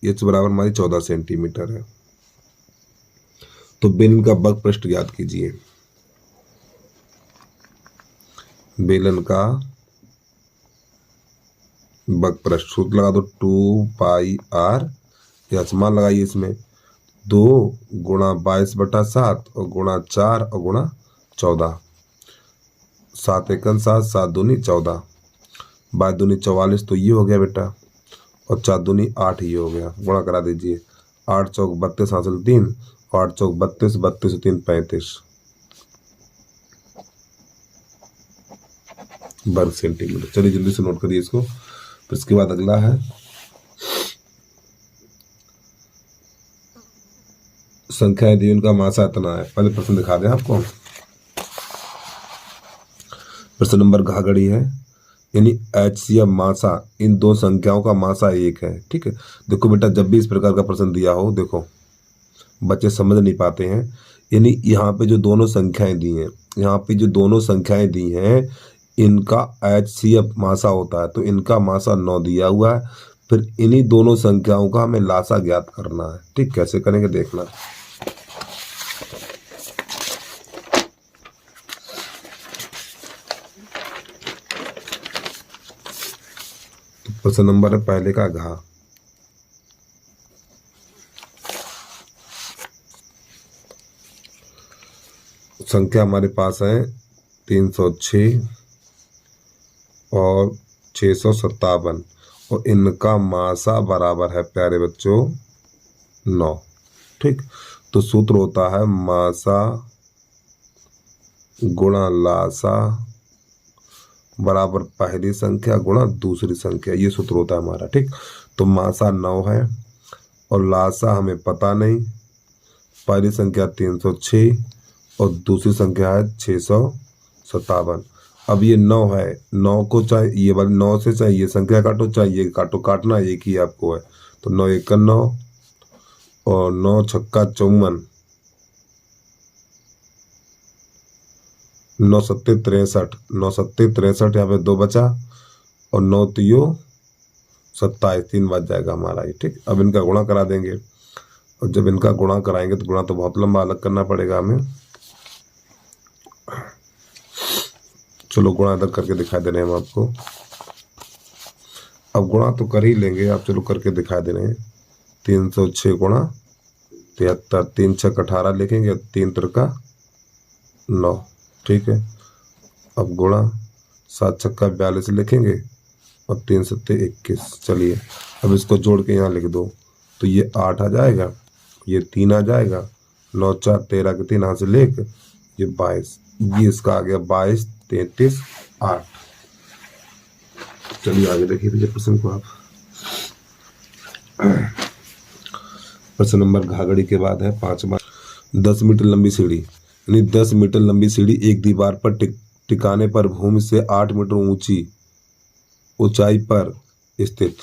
h बराबर हमारी 14 सेंटीमीटर है। तो बेलन का बग पृष्ठ ज्ञात कीजिए। बेलन का बग पृष्ठ सूत्र लगा दो 2πr, मान लगाइए इसमें 2 गुणा 22/7 और गुणा 4 और गुणा 14, 7 एकम 7, 7 दूनी 14, 22 दूनी 44, तो ये हो गया बेटा, और 4 दूनी 8 ये हो गया। गुणा करा दीजिए, 8 चौक 32 हासिल 3, 8 चौक 32, 32 3 35 वर्ग सेंटीमीटर। चलिए जल्दी से नोट करिए इसको। फिर इसके बाद अगला है संख्या दी, उनका मासा इतना है। पहले प्रश्न दिखा दें आपको। प्रश्न नंबर घाघड़ी है, यानी HCF मासा, इन दो संख्याओं का मासा 1 है। ठीक है, देखो बेटा जब भी इस प्रकार का प्रश्न दिया हो, देखो बच्चे समझ नहीं पाते हैं, यानी यहाँ पे जो दोनों संख्याएं दी हैं, यहाँ पे जो दोनों संख्याएं दी हैं, इनका HCF मासा होता है। तो इनका मासा 9 दिया हुआ है, फिर इन्हीं दोनों संख्याओं का हमें लासा ज्ञात करना है। ठीक, कैसे करेंगे देखना। तो प्रश्न नंबर है पहले का घा। संख्या हमारे पास है 306 और 657, और इनका मासा बराबर है प्यारे बच्चों 9। ठीक, तो सूत्र होता है मासा गुणा लासा बराबर पहली संख्या गुणा दूसरी संख्या, ये सूत्र होता है हमारा। ठीक, तो मासा 9 है और लासा हमें पता नहीं। पहली संख्या 306 और दूसरी संख्या है 657। अब ये 9 है, 9 को चाहे ये वाली 9 से चाहे ये संख्या काटो, चाहे ये काटो, काटना एक ही आपको है। तो 9 1 9 और 9 छक्का 54, 9 7 63, 9 7 63, यहाँ पे 2 बचा, और 9 3 27, 3 बच जाएगा हमारा ये। ठीक, अब इनका गुणा करा देंगे, और जब इनका गुणा कराएंगे तो गुणा तो बहुत लंबा अलग करना पड़ेगा हमें। चलो गुणा इधर करके दिखा दे रहे हैं हम आपको। अब गुणा तो कर ही लेंगे आप, चलो करके दिखा दे रहे हैं। 306 गुणा 73, 3 6 18 लिखेंगे, 3 3 9। ठीक है, अब गुणा 7 6 42 लिखेंगे, और 3 7 21। चलिए अब इसको जोड़ के यहाँ लिख दो, तो ये 8 आ जाएगा, ये 3 आ जाएगा, 9 4 13 के 3 यहाँ से लेकर ये 22, ये इसका आ गया 22 33 8। चलिए आगे देखिए भैया प्रश्न को आप। प्रश्न नंबर घाघड़ी के बाद है 5वां। 10 मीटर लंबी सीढ़ी, यानी 10 मीटर लंबी सीढ़ी एक दीवार पर टिकाने पर भूमि से 8 मीटर ऊंचाई पर स्थित।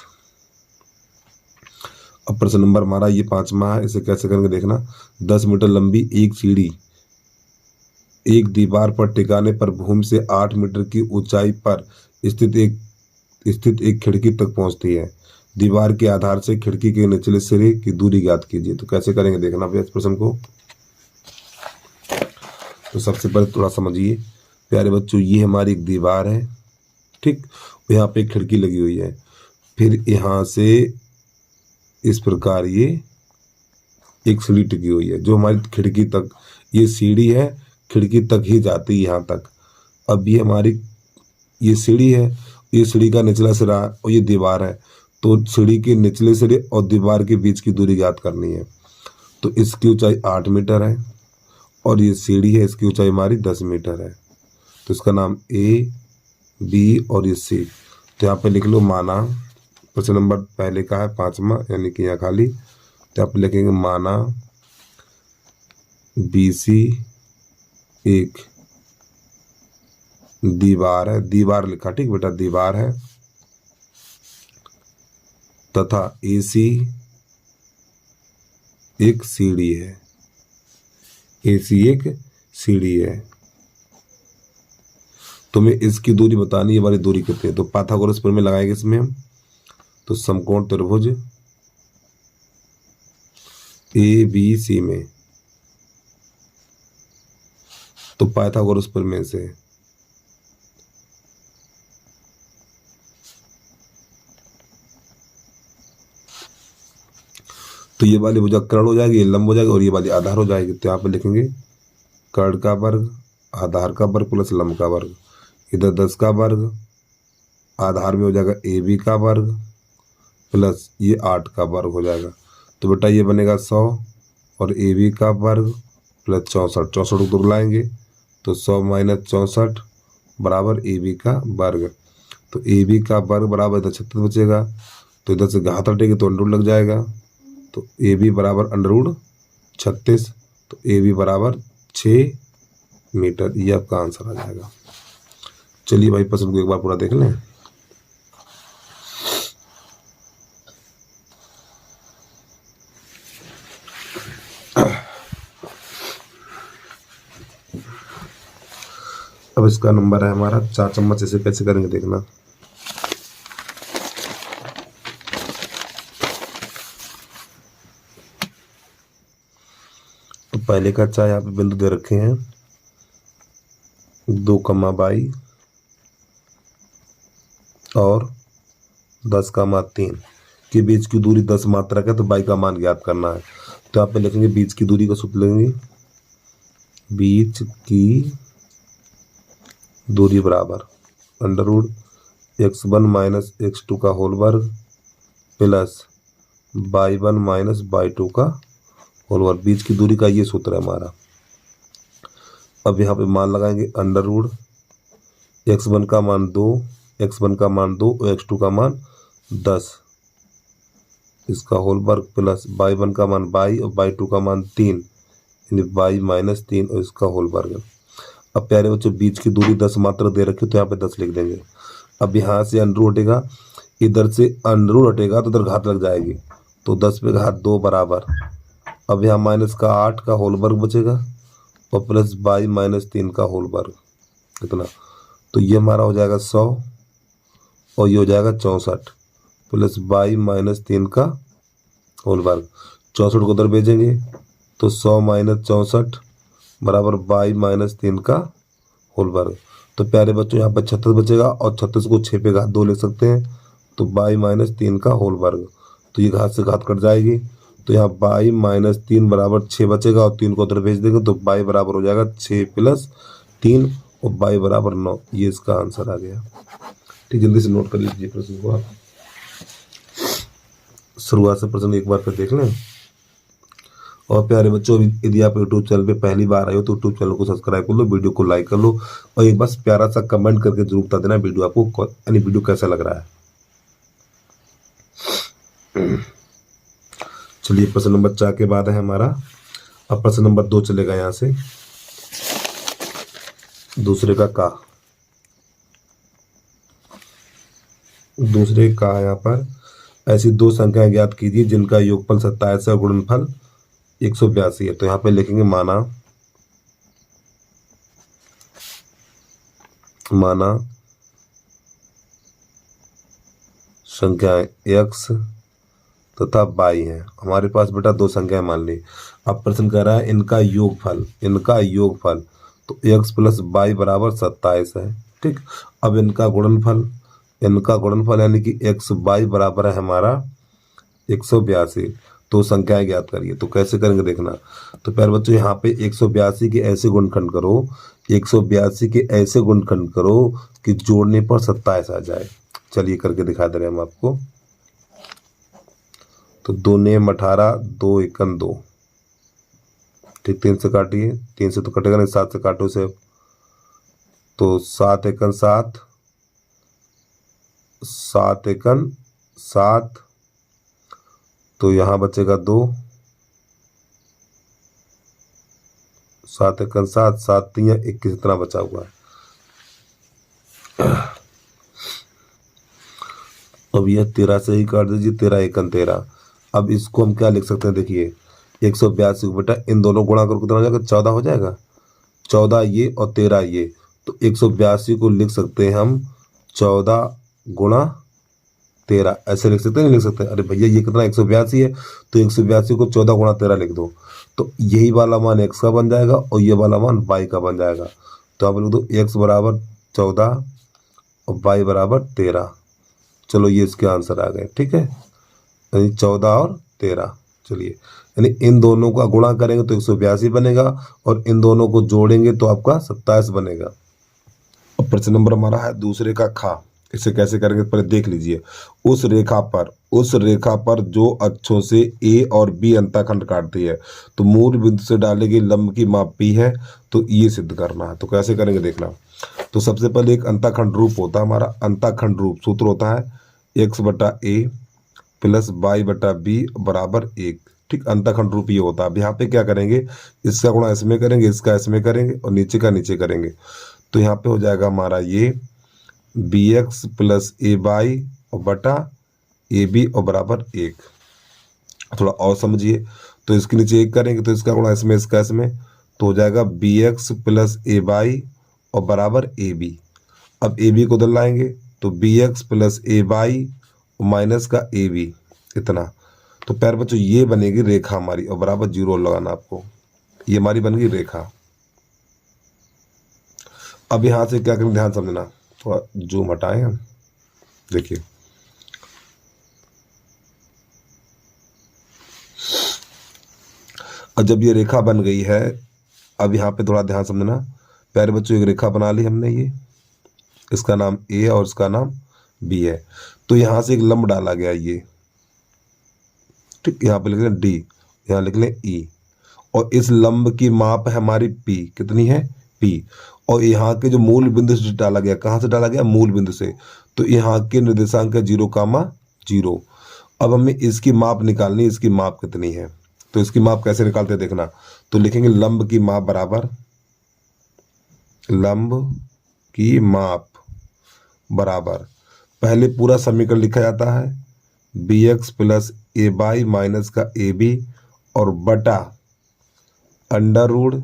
अब प्रश्न नंबर हमारा ये 5वां है, इसे कैसे करेंगे देखना। 10 मीटर लंबी एक सीढ़ी एक दीवार पर टिकाने पर भूमि से 8 मीटर की ऊंचाई पर स्थित एक खिड़की तक पहुंचती है। दीवार के आधार से खिड़की के निचले सिरे की दूरी ज्ञात कीजिए। तो कैसे करेंगे देखना भैया इस प्रश्न को। तो सबसे पहले थोड़ा समझिए प्यारे बच्चों, ये हमारी एक दीवार है, ठीक, यहाँ पे एक खिड़की लगी हुई है, फिर यहाँ से इस प्रकार ये एक सीढ़ी टिकी हुई है जो हमारी खिड़की तक, ये सीढ़ी है खिड़की तक ही जाती है यहाँ तक। अब ये हमारी ये सीढ़ी है, ये सीढ़ी का निचला सिरा और ये दीवार है, तो सीढ़ी के निचले सिरे और दीवार के बीच की दूरी ज्ञात करनी है। तो इसकी ऊंचाई 8 मीटर है और ये सीढ़ी है, इसकी ऊंचाई हमारी 10 मीटर है। तो इसका नाम ए, बी और ये सी। तो यहाँ पे लिख लो माना, प्रश्न नंबर पहले का है 5वां, यानी कि यहाँ खाली, तो यहाँ पे लिखेंगे माना BC एक दीवार है, दीवार लिखा, ठीक बेटा, दीवार है, तथा AC एक सीढ़ी है, AC एक सीढ़ी है। तुम्हें इसकी दूरी बतानी है, ये वाली दूरी कितनी है। तो पाइथागोरस प्रमेय लगाएंगे इसमें हम। तो समकोण त्रिभुज ABC में, तो पाइथागोरस प्रमेय से तो ये वाली भुजा कर्ण हो जाएगी, ये लंब हो जाएगी और ये वाली आधार हो जाएगी। तो यहाँ पे लिखेंगे कर्ण का वर्ग, आधार का वर्ग प्लस लंब का वर्ग, इधर 10 का वर्ग, आधार में हो जाएगा AB का वर्ग प्लस ये 8 का वर्ग हो जाएगा। तो बेटा ये बनेगा 100 और AB का वर्ग प्लस 64, 64 को लाएंगे तो 100 - 64 बराबर AB का वर्ग। तो AB का वर्ग बराबर इधर 36 बचेगा, तो इधर से घात हटेगी तो अंडर लग जाएगा। तो AB बराबर √36, तो AB बराबर 6 मीटर, ये आपका आंसर आ जाएगा। चलिए भाई प्रश्न को एक बार पूरा देख लें। अब इसका नंबर है हमारा 4 चम्मच, इसे कैसे करेंगे देखना। तो पहले का चार यहाँ पे बिंदु दे रखे हैं 2,22 और 10,3 के बीच की दूरी 10 मात्रक है, तो बाई का मान ज्ञात करना है। तो यहाँ पे लिखेंगे बीच की दूरी का सूत्र लेंगे, बीच की दूरी बराबर √(x1 - x2) का होल वर्ग प्लस y1 - y2 का होल वर्ग। बीच की दूरी का ये सूत्र है हमारा। अब यहाँ पे मान लगाएंगे √(x1 का मान 2, x1 का मान 2 और x2 का मान 10, इसका होल वर्ग प्लस y1 का मान 22 और y2 का मान 3, यानी y - 3 और इसका होल वर्ग। अब प्यारे बच्चों बीच की दूरी 10 मात्र दे रखी, तो यहाँ पे 10 लिख देंगे। अब यहाँ से अंडर हटेगा, इधर से अंडर हटेगा तो इधर घात लग जाएगी, तो 10 पे घात 2 बराबर। अब यहाँ -8 का होल वर्ग बचेगा और प्लस y - 3 का होल वर्ग, कितना, तो ये हमारा हो जाएगा 100 और ये हो जाएगा 64 प्लस y - 3 का होल वर्ग। 64 को उधर भेजेंगे तो 100 - 64 बराबर y - 3 का होल वर्ग। तो प्यारे बच्चों यहाँ पर 36 बचेगा और 36 को 6 पे घात 2 लिख सकते हैं, तो y - 3 का होल वर्ग। तो ये घात से घात कट जाएगी, तो यहाँ y - 3 बराबर 6 बचेगा और 3 को उधर भेज देंगे, तो y बराबर हो जाएगा 6 + 3 और y बराबर 9। ये इसका आंसर आ गया। ठीक, जल्दी से नोट कर लीजिए प्रश्न को आप। शुरुआत से प्रश्न एक बार फिर देख लें। और प्यारे बच्चों यदि आप यूट्यूब चैनल पे पहली बार आए हो तो यूट्यूब चैनल को सब्सक्राइब कर लो, वीडियो को लाइक कर लो और एक बस प्यारा सा कमेंट करके जरूर बता देना वीडियो आपको, यानी वीडियो कैसा लग रहा है। चलिए प्रश्न नंबर 4 के बाद है हमारा, अब प्रश्न नंबर 2 चलेगा यहाँ से, दूसरे का दूसरे का यहाँ पर ऐसी दो संख्याएं ज्ञात कीजिए जिनका योगफल 27 और गुणनफल 182 है। तो यहाँ पे लिखेंगे माना 27 संख्याएं x तथा y है। हमारे पास बेटा दो संख्याएं मान ली। अब प्रश्न कह रहा है इनका योगफल तो x प्लस वाई बराबर 27 है। ठीक, अब इनका गुणनफल यानी कि एक्स वाई बराबर है हमारा 182। तो संख्याएं ज्ञात करिए। तो कैसे करेंगे देखना। तो प्यारे बच्चों यहाँ पे 182 के ऐसे गुणनखंड करो कि जोड़ने पर 27 आ जाए। चलिए करके दिखा दे रहे हैं हम आपको। तो 2 नेम 18, 2 एकम 2। ठीक, 3 से काटिए, 3 से तो कटेगा नहीं, 7 से काटो से। तो 7 एकम 7, 7 एकम 7, तो यहाँ बचेगा 2, 7 एकम 7, 7 3 21 इतना बचा हुआ है। अब यह 13 से ही काट दीजिए, 13 एकम 13। अब इसको हम क्या लिख सकते हैं देखिए, 182 बेटा इन दोनों गुणा करके कितना हो जाएगा, 14 हो जाएगा। 14 ये और 13 ये, तो 182 को लिख सकते हैं हम 14 गुणा 13। ऐसे लिख सकते हैं, नहीं लिख सकते? अरे भैया ये कितना 182 है, तो 182 को 14 गुणा 13 लिख दो। तो यही वाला मान x का बन जाएगा और ये वाला मान y का बन जाएगा। तो आप लिख दो x बराबर 14 और y बराबर 13। चलो ये इसके आंसर आ गए। ठीक है, यानी 14 और 13। चलिए, यानी इन दोनों का गुणा करेंगे तो 182 बनेगा और इन दोनों को जोड़ेंगे तो आपका 27 बनेगा। अब प्रश्न नंबर हमारा है दूसरे का खा। इसे कैसे करेंगे पहले देख लीजिए। उस रेखा पर जो अक्षों से ए और बी अंतःखंड काटती है तो मूल बिंदु से डाले गए लंब की माप पी है, तो ये सिद्ध करना है। तो कैसे करेंगे देखना। तो सबसे पहले एक अंतःखंड रूप होता है हमारा। अंतःखंड रूप सूत्र होता है x बटा ए प्लस वाई बटा बी बराबर 1। ठीक, अंतःखंड रूप ये होता है। अब यहाँ पे क्या करेंगे, इसका गुणा इसमें करेंगे, इसका इसमें करेंगे और नीचे का नीचे करेंगे। तो यहाँ पे हो जाएगा हमारा ये bx प्लस ए वाई और बटा ए बी और बराबर 1। थोड़ा और समझिए। तो इसके नीचे 1 करेंगे तो इसका गुणा इसमें, इसका इसमें, तो हो जाएगा bx प्लस ए वाई और बराबर ए बी। अब ए बी को उधर लाएंगे तो bx प्लस ए वाई और माइनस का ए बी इतना। तो प्यारे बच्चों ये बनेगी रेखा हमारी और बराबर 0 लगाना आपको। ये हमारी बन गई रेखा। अब यहाँ से क्या करें ध्यान समझना, थोड़ा जूम हटाएं हम। देखिए और जब ये रेखा बन गई है, अब यहाँ पे थोड़ा ध्यान समझना। प्यारे बच्चों एक रेखा बना ली हमने, ये इसका नाम ए और इसका नाम बी है। तो यहाँ से एक लंब डाला गया ये। ठीक, यहाँ पे लिख लें डी, यहाँ लिख लें ई, और इस लंब की माप है हमारी पी। कितनी है, पी। और यहाँ के जो मूल बिंदु से डाला गया, कहाँ से डाला गया, मूल बिंदु से, तो यहाँ के निर्देशांक है 0,0। अब हमें इसकी माप निकालनी, इसकी माप कितनी है। तो इसकी माप कैसे निकालते हैं देखना। तो लिखेंगे लंब की माप बराबर, लंब की माप बराबर, पहले पूरा समीकरण लिखा जाता है bx plus A by minus का ए बी और बटा अंडर रूट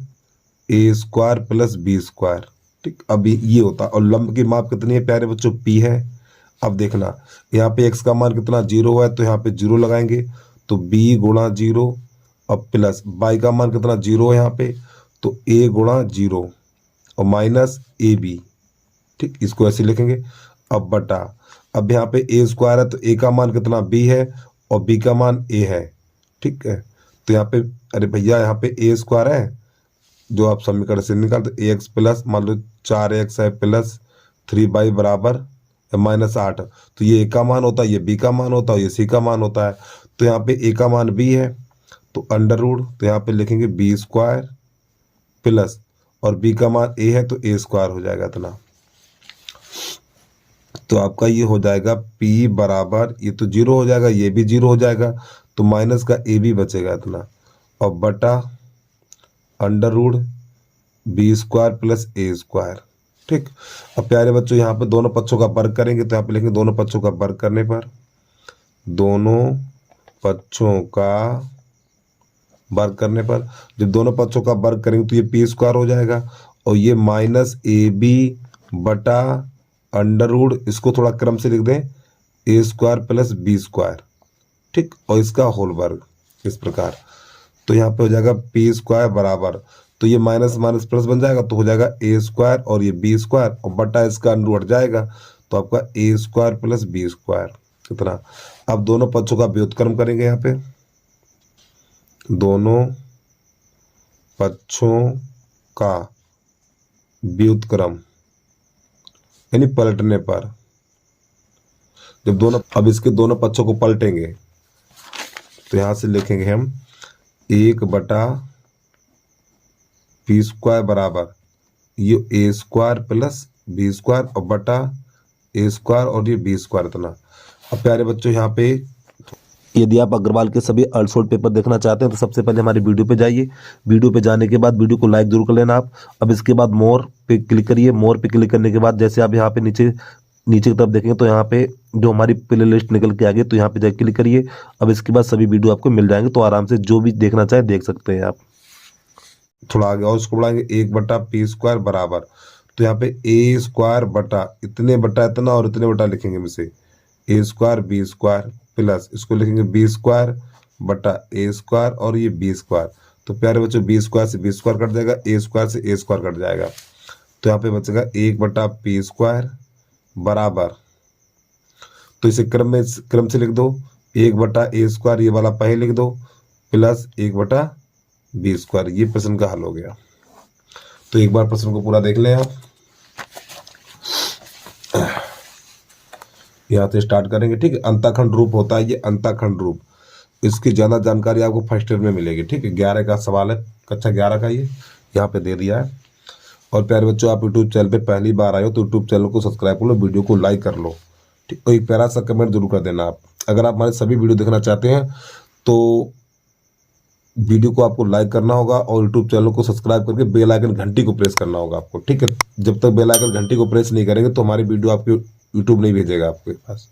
ए स्क्वायर प्लस बी स्क्वायर। ठीक, अभी ये होता है। और लंब की माप कितनी है प्यारे बच्चों, पी है। अब देखना यहाँ पे x का मान कितना 0 है, तो यहाँ पे 0 लगाएंगे तो b गुणा 0 और प्लस y का मान कितना 0 है यहाँ पे, तो a गुणा 0 और माइनस ए बी। ठीक, इसको ऐसे लिखेंगे। अब बटा, अब यहाँ पे a स्क्वायर है तो a का मान कितना b है और b का मान a है। ठीक है, तो यहाँ पे अरे भैया यहाँ पे a स्क्वायर है जो आप समीकरण से निकालते, ax प्लस मान लो 4x है प्लस 3y बराबर -8। तो ये a का मान होता है, ये b का मान होता है, ये c का मान होता है। तो यहाँ पे a का मान b है तो अंडर रूट, तो यहाँ पे लिखेंगे b स्क्वायर प्लस, और b का मान a है तो a स्क्वायर हो जाएगा इतना। तो आपका ये हो जाएगा p बराबर, ये तो 0 हो जाएगा, ये भी 0 हो जाएगा, तो माइनस का a भी बचेगा इतना, और बटा under root b square plus a square. ठीक, अब प्यारे बच्चों यहाँ पे दोनों पक्षों का वर्ग करेंगे तो यहाँ पे लिखेंगे दोनों पक्षों का वर्ग करने पर, दोनों पक्षों का वर्ग करने पर, जब दोनों पक्षों का वर्ग करेंगे तो ये पी स्क्वायर हो जाएगा और ये माइनस ए बी बटा अंडर रूट, इसको थोड़ा क्रम से लिख दें, ए स्क्वायर प्लस बी स्क्वायर, ठीक, और इसका होल वर्ग इस प्रकार। तो यहाँ पे हो जाएगा पी स्क्वायर बराबर, तो ये माइनस माइनस प्लस बन जाएगा, तो हो जाएगा ए स्क्वायर और ये बी स्क्वायर और बटा इसका अंडर हट जाएगा, तो आपका ए स्क्वायर प्लस बी स्क्वायर कितना। अब दोनों पक्षों का व्युत्क्रम करेंगे, यहाँ पे दोनों पक्षों का व्युत्क्रम यानी पलटने पर, जब दोनों, अब इसके दोनों पक्षों को पलटेंगे तो यहां से लिखेंगे हम 1/, पी स्क्वायर बराबर ये ए स्क्वायर प्लस बी स्क्वायर और बटा ए स्क्वायर और ये बी स्क्वायर इतना। अब प्यारे बच्चों यहाँ पे यदि आप अग्रवाल के सभी अल्सोल्ड पेपर देखना चाहते हैं तो सबसे पहले हमारी वीडियो पे जाइए। वीडियो पे जाने के बाद वीडियो को लाइक जरूर कर लेना आप। अब इसके बाद मोर पे क्लिक करिए। मोर पे क्लिक करने के बाद जैसे आप यहाँ पे नीचे नीचे की तरफ देखेंगे तो यहाँ पे जो हमारी प्ले लिस्ट निकल के आ गई, तो यहाँ पे जाकर क्लिक करिए। अब इसके बाद सभी वीडियो आपको मिल जाएंगे, तो आराम से जो भी देखना चाहे देख सकते हैं आप। थोड़ा आगे और इसको बढ़ाएंगे, 1/पी स्क्वायर बराबर, तो यहाँ पे ए स्क्वायर बटा इतना और इतने बटा लिखेंगे में से ए स्क्वायर बी स्क्वायर प्लस इसको लिखेंगे बी स्क्वायर बटा ए स्क्वायर और ये बी स्क्वायर। तो प्यारे बच्चों बी स्क्वायर से बी स्क्वायर कट जाएगा, ए स्क्वायर से ए स्क्वायर कट जाएगा, तो यहाँ पे बचेगा 1/पी स्क्वायर बराबर, तो इसे क्रम से लिख दो, 1/ए स्क्वायर ये वाला पहले लिख दो प्लस 1/बी स्क्वायर। ये प्रश्न का हल हो गया। तो एक बार प्रश्न को पूरा देख लें आप। यहाँ से स्टार्ट करेंगे, ठीक है। अंताखंड रूप होता है ये, अंताखंड रूप, इसकी ज्यादा जानकारी आपको फर्स्ट ईयर में मिलेगी, ठीक है। 11 का सवाल है, कक्षा 11 का, ये यहाँ पे दे दिया है। और प्यारे बच्चों आप यूट्यूब चैनल पे पहली बार आए हो तो यूट्यूब चैनल को सब्सक्राइब कर लो, वीडियो को लाइक कर लो, ठीक। और एक प्यारा सा कमेंट जरूर कर देना आप। अगर आप हमारे सभी वीडियो देखना चाहते हैं तो वीडियो को आपको लाइक करना होगा और यूट्यूब चैनल को सब्सक्राइब करके बेल आइकन घंटी को प्रेस करना होगा आपको, ठीक है। जब तक बेल आइकन घंटी को प्रेस नहीं करेंगे तो हमारी वीडियो आपके यूट्यूब नहीं भेजेगा आपके पास।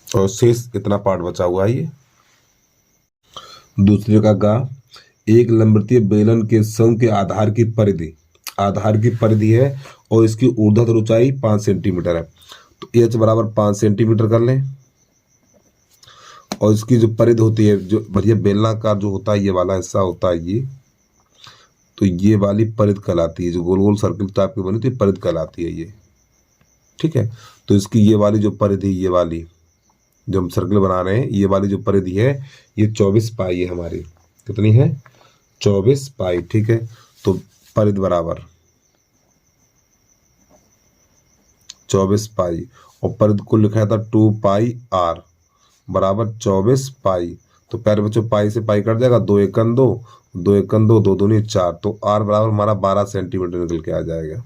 और शेष इतना पार्ट बचा हुआ है ये। दूसरे का गा, एक लंबवृत्तीय बेलन के संग के आधार की परिधि है और इसकी ऊर्ध्वाधर ऊंचाई 5 सेंटीमीटर है, तो एच बराबर 5 सेंटीमीटर कर लें। और इसकी जो परिधि होती है, जो बढ़िया बेलनाकार जो होता है ये वाला हिस्सा होता है ये, तो ये वाली परिधि कहलाती है, जो गोल गोल सर्कल टाइप की बनी थी परिधि कहलाती है ये, ठीक है। तो इसकी ये वाली जो परिधि, ये वाली जो हम सर्कल बना रहे हैं, ये वाली जो परिधि है ये 24 पाई है हमारी, कितनी है 24 पाई, ठीक है। तो परिधि बराबर 24 पाई और परिधि को लिखा था 2 पाई आर बराबर 24 पाई। तो प्यारे बच्चों पाई से पाई कट जाएगा, 2 एकम 2, 2 एकम 2, 2 दूनी 4, तो आर बराबर हमारा 12 सेंटीमीटर निकल के आ जाएगा।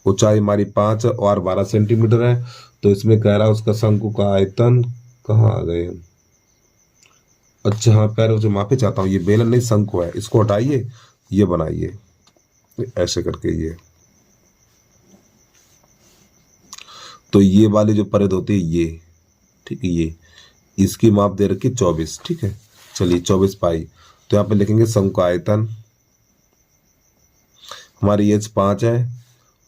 ऊंचाई हमारी 5 और आर 12 सेंटीमीटर है। तो इसमें कह रहा है उसका शंकु का आयतन, कहाँ आ गए, अच्छा हाँ प्यारे बच्चों माफी चाहता हूँ, ये बेलन नहीं शंकु है, इसको हटाइए, ये बनाइए ऐसे करके ये। तो ये वाली जो परिधि होती है ये, ठीक है, ये इसकी माप दे रखी 24, ठीक है। चलिए 24 पाई, तो यहाँ पे लिखेंगे शंकु का आयतन, हमारी एच 5 है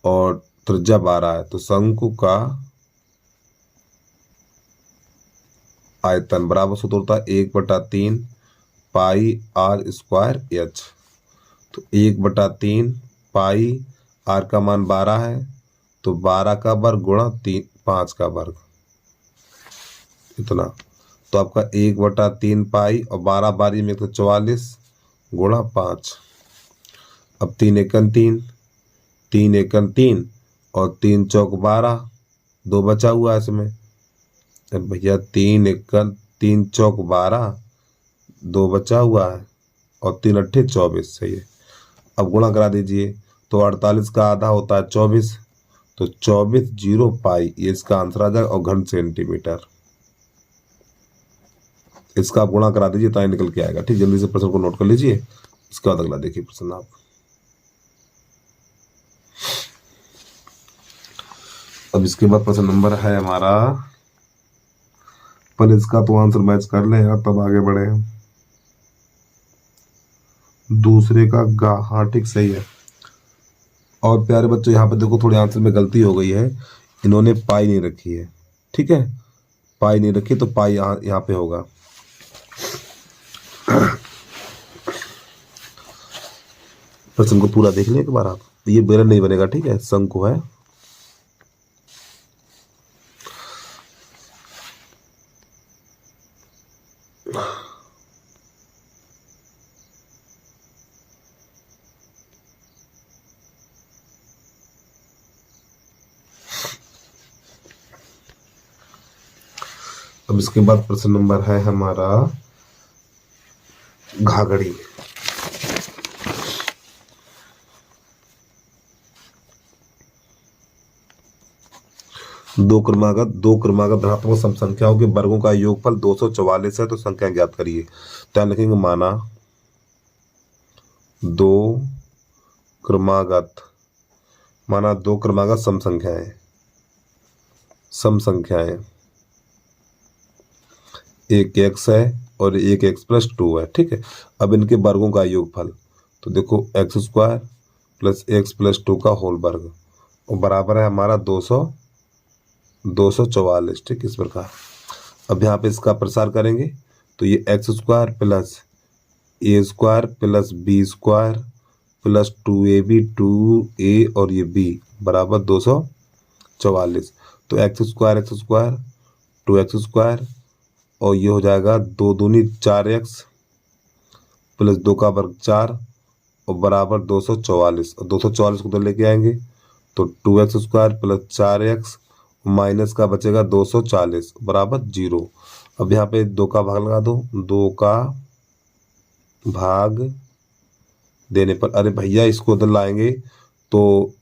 और त्रिज्या 12 है, तो शंकु का आयतन बराबर सूत्र होता है 1/3 पाई आर स्क्वायर एच। तो 1/3 पाई आर का मान 12 है, तो 12 का वर्ग गुणा 5 का वर्ग इतना। तो आपका 1/3 पाई और 12 बारी में तो 44 गुणा 5। अब 3 एकम 3, 3 एकम 3 और 3 चौक 12, 2 बचा हुआ है इसमें, भैया 3 एकम 3 चौक 12, 2 बचा हुआ है और 3 अट्ठे 24, सही है। अब गुणा करा दीजिए, तो 48 का आधा होता है 24, तो 24 0 पाई, ये इसका आंसर आ जाएगा, और घन सेंटीमीटर। इसका आप गुणा करा दीजिए, तो निकल के आएगा, ठीक। जल्दी से प्रश्न को नोट कर लीजिए, इसके बाद अगला देखिए प्रश्न आप। अब इसके बाद प्रश्न नंबर है हमारा, पर इसका तो आंसर मैच कर लें यार, तब आगे बढ़े। दूसरे का गा, हाँ ठीक सही है। और प्यारे बच्चों यहाँ पे देखो थोड़ी आंसर में गलती हो गई है, इन्होंने पाई नहीं रखी है, ठीक है, पाई नहीं रखी तो पाई यहाँ पे होगा। प्रश्न को पूरा देख लें एक बार आप, ये बेरन नहीं बनेगा, ठीक है, शंकु है। अब इसके बाद प्रश्न नंबर है हमारा घाघड़ी। दो क्रमागत धनात्मक सम संख्याओं के वर्गों का योगफल 244 है, तो संख्या ज्ञात करिए। तो यहाँ लिखेंगे दो क्रमागत सम संख्याएं एक एक्स है और एक एक्स प्लस 2 है, ठीक है। अब इनके वर्गों का योगफल, तो देखो x square plus x plus 2 का होल वर्ग और बराबर है हमारा 244, ठीक, इस प्रकार। अब यहाँ पे इसका प्रसार करेंगे तो ये x square plus a square plus b square plus 2ab 2a और ये b बराबर 244। तो एक्स स्क्वायर 2x स्क्वायर और ये हो जाएगा 2 दूनी 4x प्लस 2 का वर्ग 4 और बराबर 244, और 244 को तो लेके आएंगे तो 2x square plus 4x minus का बचेगा 240 बराबर 0। अब यहाँ पे 2 का भाग लगा दो, 2 का भाग देने पर, अरे भैया इसको उधर लाएंगे तो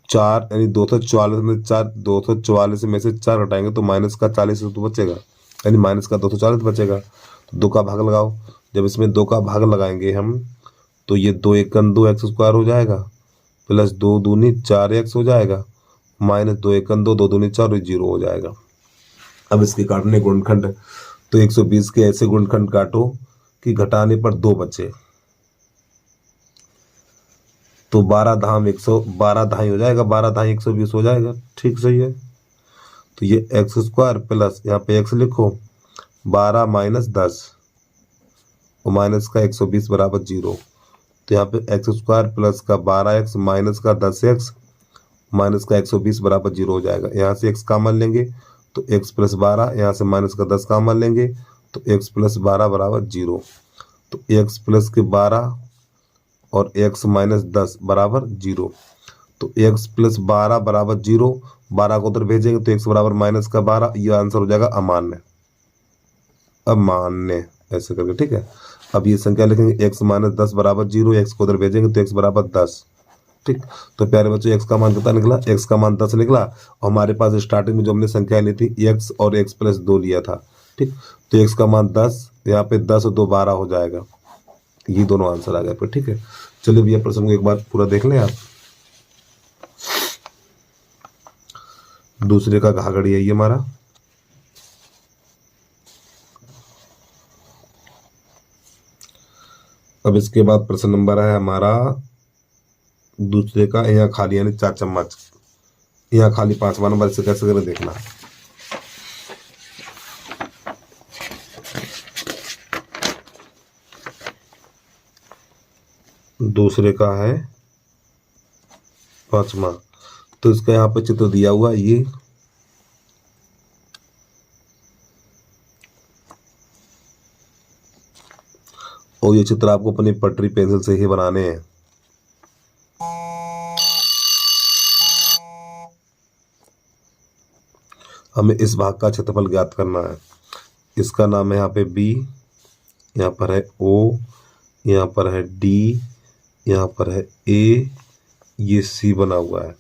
4 यानी 244 में से 4 घटाएंगे तो माइनस का 40 तो बचेगा, यानी माइनस का 240 बचेगा। तो 2 का भाग लगाओ, जब इसमें 2 का भाग लगाएंगे हम तो ये 2 एकन 2 एक्स स्क्वायर हो जाएगा प्लस 2 दूनी 4x हो जाएगा माइनस 2 एकन 2 दूनी 4 और 0 हो जाएगा। अब इसके काटने गुणनखंड, तो 120 के ऐसे गुणनखंड काटो कि घटाने पर 2 बचे, तो 12 धाम हो जाएगा, 12 धाई 120 हो जाएगा, ठीक सही है। तो ये एक्स स्क्वायर प्लस यहाँ पे एक्स लिखो 12 माइनस 10 और माइनस का 120 बराबर 0। तो यहाँ पे एक्स स्क्वायर प्लस का 12x माइनस का 10x माइनस का 120 बराबर 0 हो जाएगा। यहाँ से x कॉमन लेंगे तो x प्लस 12, यहाँ से माइनस का 10 कॉमन लेंगे तो x प्लस 12 बराबर 0। तो x प्लस के 12 और x माइनस 10 बराबर 0। तो x प्लस 12 बराबर 0, 12 को उधर भेजेंगे तो x बराबर माइनस का 12, ये आंसर हो जाएगा अमान्य, ऐसे करके, ठीक है। अब ये संख्या लिखेंगे x माइनस 10 बराबर 0, x को उधर भेजेंगे तो x बराबर 10, ठीक। तो प्यारे बच्चों x का मान कितना निकला, x का मान 10 निकला और हमारे पास स्टार्टिंग में जो हमने संख्या ली थी x और x प्लस 2 लिया था, ठीक। तो x का मान 10, यहाँ पे 10 और 2 12 हो जाएगा, ये दोनों आंसर आ गए पर, ठीक है। चलिए भैया प्रश्न को एक बार पूरा देख लें आप। दूसरे का घाघड़ी है ये हमारा। अब इसके बाद प्रश्न नंबर है हमारा दूसरे का, यहाँ खाली यानी 4 चम्मच, यहाँ खाली 5वां नंबर, इसे कैसे करें देखना। दूसरे का है 5वां, तो इसका यहाँ पे चित्र दिया हुआ ये, और ये चित्र आपको अपनी पटरी पेंसिल से ही बनाने हैं। हमें इस भाग का क्षेत्रफल ज्ञात करना है। इसका नाम है यहाँ पे B, यहाँ पर है O, यहाँ पर है D, यहाँ पर है A, ये C बना हुआ है।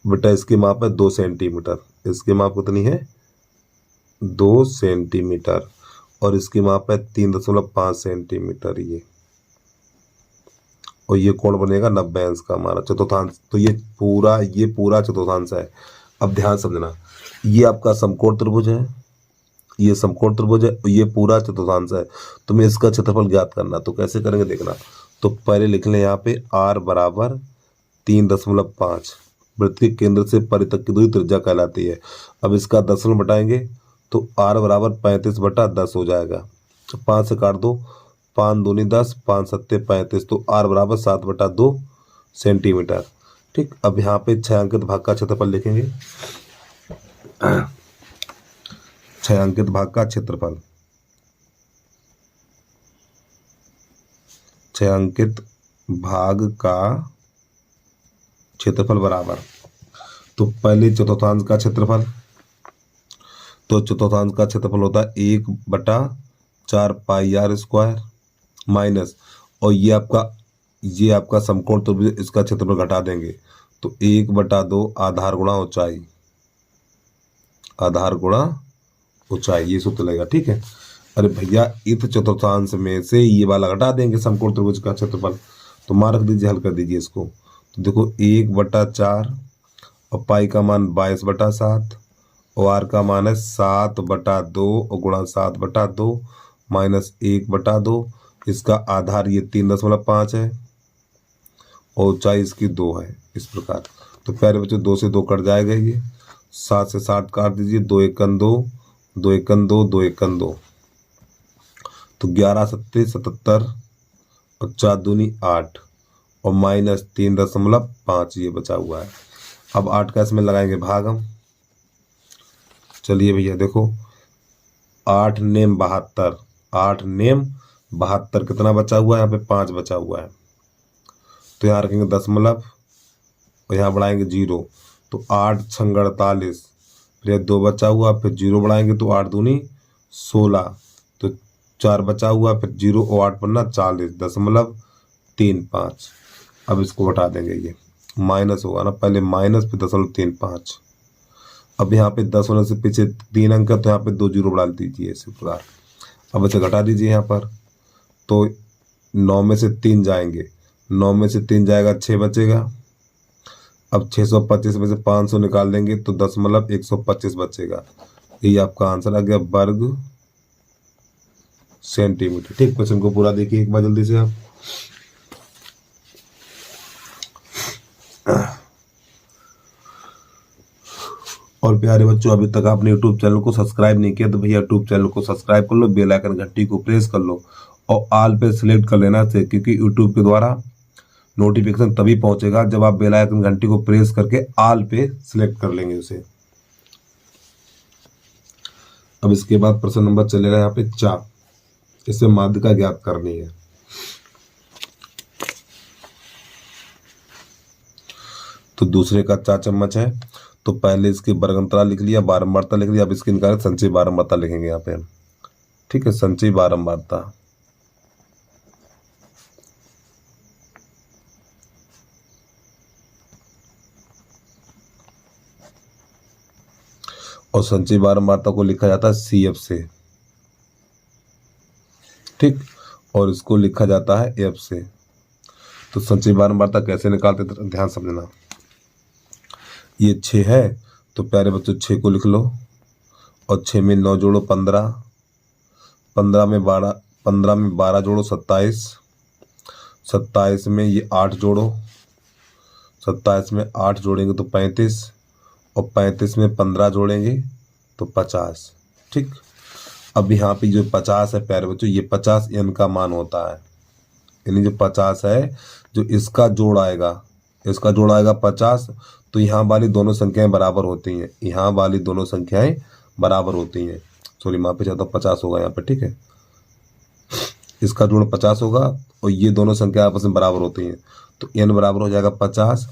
बेटा इसकी माप है 2 सेंटीमीटर, इसकी माप कितनी है 2 सेंटीमीटर और इसकी माप है 3.5 सेंटीमीटर ये, और ये कोण बनेगा 90 अंश का हमारा चतुर्थांश। तो ये पूरा चतुर्थांश है। अब ध्यान समझना, ये आपका समकोण त्रिभुज है, ये समकोण त्रिभुज है, ये पूरा चतुर्थांश है। तुम्हें इसका क्षेत्रफल ज्ञात करना, तो कैसे करेंगे देखना। तो पहले लिख लें यहाँ पे r बराबर 3.5 वृत्त के केंद्र से परि तक की दूरी त्रिज्या कहलाती है। अब इसका दशमलव बढ़ाएंगे तो r बराबर 35/10 हो जाएगा। 5 से काट दो, 5 दूनी 10, 5 सत्ते 35, तो r बराबर 7/2 सेंटीमीटर। ठीक, अब यहाँ पे छायांकित भाग का क्षेत्रफल लिखेंगे। छायांकित भाग का क्षेत्रफल, छायांकित भाग का क्षेत्रफल बराबर, तो पहले चतुर्थांश का क्षेत्रफल, तो चतुर्थांश का क्षेत्रफल होता है 1/4 पाई r स्क्वायर माइनस, और ये आपका समकोण, तो इसका क्षेत्रफल घटा देंगे तो 1/2 आधार गुणा ऊंचाई, आधार गुणा ऊंचाई, ये सूत्र लगेगा। ठीक है, अरे भैया इस चतुर्थांश में से ये वाला घटा देंगे समकोण त्रिभुज का क्षेत्रफल, तो मान रख दीजिए, हल कर दीजिए इसको। तो देखो 1/4 और पाई का मान 22/7 और r का मान है 7/2 और गुणा 7/2 माइनस 1/2, इसका आधार ये 3.5 है और ऊंचाई इसकी 2 है। इस प्रकार, तो प्यारे बच्चों 2 से 2 कट जाएगा, ये 7 से 7 काट दीजिए, 2 एकन 2, 2 एकन 2, 2 एकन 2, तो 11 सत्ते 77 और 4 दूनी 8 और माइनस 3.5 ये बचा हुआ है। अब 8 का इसमें लगाएंगे भाग हम। चलिए भैया देखो, 8 नेम 72, 8 नेम 72 कितना बचा हुआ है, यहाँ पे 5 बचा हुआ है, तो यहाँ रखेंगे दशमलव और यहाँ बढ़ाएंगे 0, तो 8 छंग 48, फिर 2 बचा हुआ, फिर 0 बढ़ाएंगे तो 8 दूनी 16, तो 4 बचा हुआ, फिर 0 और 8 पन्ना 40.35। अब इसको हटा देंगे, ये माइनस होगा ना, पहले माइनस फिर 0.35। अब यहाँ पे 10 होने से पीछे 3 अंक है, तो यहाँ पे 2 0 बढ़ा दीजिए इसी प्रकार। अब इसे घटा दीजिए यहाँ पर, तो 9 में से 3 जाएंगे, 9 में से 3 जाएगा 6 बचेगा। अब 625 में से 500 निकाल देंगे तो 1.25 बचेगा। ये आपका आंसर आ गया वर्ग सेंटीमीटर। ठीक, क्वेश्चन को पूरा देखिए एक बार जल्दी से आप। और प्यारे बच्चों, अभी तक आपने YouTube चैनल को सब्सक्राइब नहीं किया तो भैया YouTube चैनल को सब्सक्राइब कर लो, बेल आइकन घंटी को प्रेस कर लो और ऑल पे सिलेक्ट कर लेना से, क्योंकि YouTube के द्वारा नोटिफिकेशन तभी पहुंचेगा जब आप बेल आइकन घंटी को प्रेस करके ऑल पे सिलेक्ट कर लेंगे उसे। अब इसके बाद प्रश्न नंबर चलेगा यहाँ पे 4, इससे माध्यिका ज्ञात करनी है। तो दूसरे का 4 चम्मच है, तो पहले इसकी वर्गंतराल लिख लिया, बारंबारता लिख लिया। अब इसके निकाले संचयी बारंबारता लिखेंगे यहाँ पे हम। ठीक है, संचयी बारंबारता, और संचयी बारंबारता को लिखा जाता है CF से। ठीक, और इसको लिखा जाता है F से। तो संचयी बारंबारता कैसे निकालते थे, ध्यान समझना। ये 6 है, तो प्यारे बच्चों 6 को लिख लो, और 6 में 9 जोड़ो 15, 15 में 12 जोड़ो 27, 27 में ये 8 जोड़ो, 27 में 8 जोड़ेंगे तो 35, और 35 में 15 जोड़ेंगे तो 50। ठीक, अब यहाँ पे जो 50 है प्यारे बच्चों, ये 50 n का मान होता है, यानी जो 50 है, जो इसका जोड़ आएगा, इसका जोड़ आएगा 50, तो यहाँ वाली दोनों संख्याएं बराबर होती हैं, यहाँ वाली दोनों संख्याएं बराबर होती हैं। सॉरी, माँ पे चाहता 50 होगा यहाँ पे। ठीक है, इसका जोड़ 50 होगा और ये दोनों संख्या आपस में बराबर होती हैं, तो n बराबर हो जाएगा 50,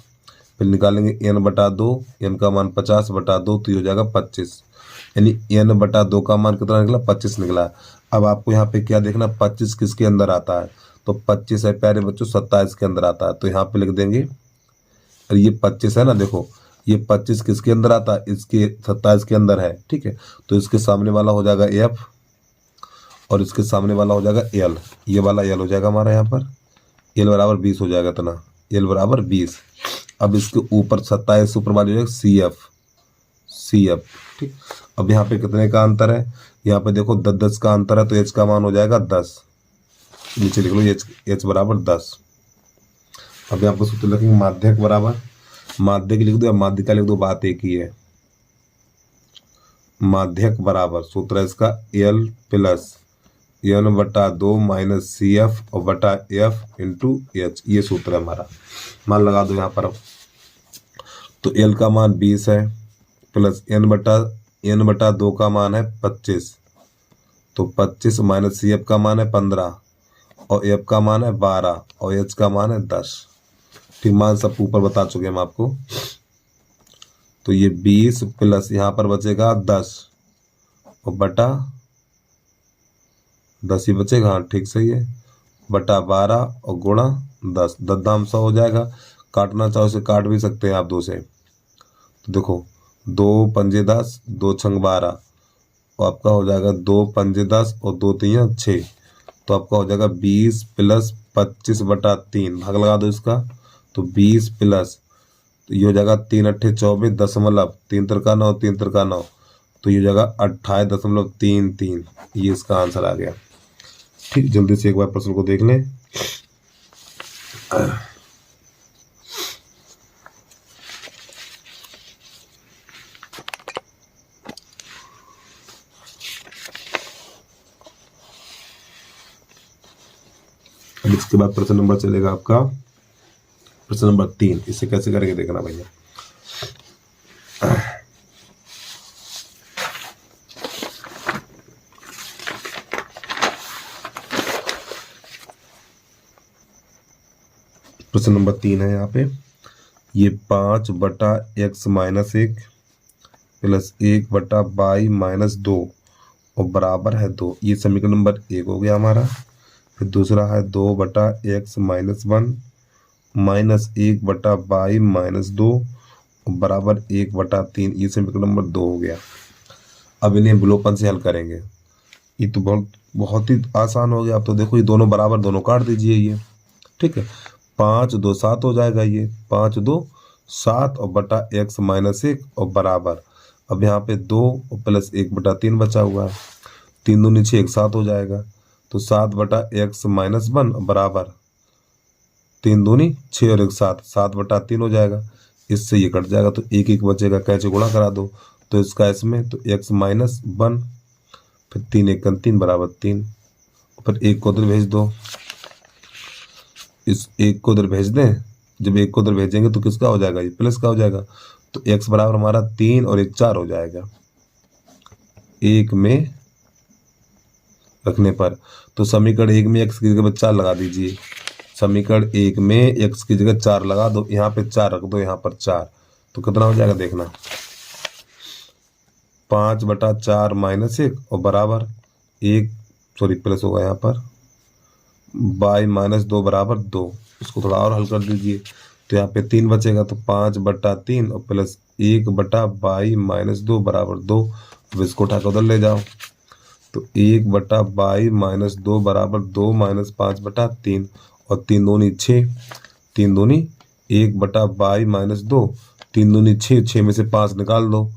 फिर निकालेंगे n/2, n का मान 50/2, तो ये हो जाएगा 25, यानी n/2 का मान कितना निकला, 25 निकला। अब आपको यहाँ पे क्या देखना, 25 किसके अंदर आता है, तो 25 है प्यारे बच्चों 27 के अंदर आता है, तो यहाँ पे लिख देंगे। और ये 25 है ना, देखो ये 25 किसके अंदर आता है, इसके 27 के अंदर है। ठीक है, तो इसके सामने वाला हो जाएगा F और इसके सामने वाला हो जाएगा L, ये वाला L हो जाएगा हमारा यहाँ पर, L बराबर 20 हो जाएगा इतना, L बराबर 20। अब इसके ऊपर 27 ऊपर वाली हो जाएगा CF। ठीक, अब यहाँ पे कितने का अंतर है, यहाँ पे देखो 10 का अंतर है, तो H का मान हो जाएगा 10, नीचे लिख लो H बराबर 10। अब यहाँ पर सूत्र लिखेंगे माध्यक बराबर, माध्यक लिख दो या माध्यिक लिख दो, बात एक ही है। माध्यक बराबर सूत्र है इसका एल प्लस एन बटा 2 माइनस सी एफ और बटा एफ इंटू एच, ये सूत्र है हमारा। मान लगा दो यहाँ पर। अब तो एल का मान 20 है प्लस एन बटा 2 का मान है 25, तो 25 माइनस सी एफ का मान है 15 और एफ का मान है 12 और एच का मान है 10। ठीक, मान सब ऊपर बता चुके हम आपको। तो ये 20 प्लस यहाँ पर बचेगा 10 और बटा 10 ही बचेगा, हाँ ठीक सही है, बटा 12 और गुणा 10, 10 दाम 100 हो जाएगा। काटना चाहो इसे काट भी सकते हैं आप 2 से। तो देखो 2 पंजे 10, 2 छंग 12, और आपका हो जाएगा 2 पंजे 10 और 2 तियां 6, तो आपका हो जाएगा 20 प्लस 25 बटा 3, भाग लगा दो इसका। तो 20 प्लस, तो ये हो जाएगा 3 अट्ठे 24 दशमलव 3 तिरका 9 3 तिरका 9, तो ये हो जाएगा 28.33, ये इसका आंसर आ गया। ठीक, जल्दी से एक बार प्रश्न को देख लें। अब इसके बाद प्रश्न नंबर चलेगा आपका प्रश्न नंबर 3। इसे कैसे करेंगे देखना भैया। प्रश्न नंबर 3 है यहाँ पे, ये 5 बटा एक्स माइनस 1 प्लस 1 बटा वाई माइनस 2 और बराबर है 2, ये समीकरण नंबर 1 हो गया हमारा। फिर दूसरा है 2 बटा एक्स माइनस 1 माइनस 1 बटा वाई माइनस 2 और बराबर 1 बटा 3, ये समीकरण नंबर 2 हो गया। अब इन्हें विलोपन से हल करेंगे। ये तो बहुत ही आसान हो गया। अब तो देखो ये दोनों बराबर, दोनों काट दीजिए ये। ठीक है, 5 2 7 हो जाएगा, ये 5 2 7 और बटा एक्स माइनस 1 और बराबर, अब यहाँ पे 2 और प्लस 1 बटा 3 बचा हुआ है, 3 दूनी 6 1 7 हो जाएगा, तो 7 बटा एक्स माइनस 1 बराबर 3 दूनी 6 और 1 7, 7 बटा 3 हो जाएगा। इससे ये कट जाएगा तो 1 1 बचेगा, कैसे गुणा करा दो तो इसका इसमें, तो एक्स माइनस 1 फिर 3 1 3 बराबर 3, फिर 1 को उधर भेज दो, इस 1 को उधर भेज दें। जब 1 को उधर भेजेंगे तो किसका हो जाएगा, ये प्लस का हो जाएगा, तो x बराबर हमारा 3 और 1 4 हो जाएगा 1 में रखने पर। तो समीकरण 1 में x की जगह 4 लगा दीजिए, समीकरण 1 में x की जगह 4 लगा दो, यहाँ पे 4 रख दो, यहाँ पर 4, तो कितना हो जाएगा देखना, 5 बटा 4 माइनस 1 और बराबर 1, सॉरी प्लस होगा यहाँ पर, बाई माइनस 2 बराबर 2। इसको थोड़ा और हल कर दीजिए, तो यहाँ पे 3 बचेगा, तो 5 बटा 3 और प्लस 1 बटा बाई माइनस 2 बराबर 2। अब इसको उठाकर उधर ले जाओ, तो 1 बटा बाई माइनस 2 बराबर 2 माइनस 5 बटा 3 और 3 दूनी 6, 3 दूनी 1 बटा बाई माइनस 2, 3 दूनी 6, 6 में से 5 निकाल दो,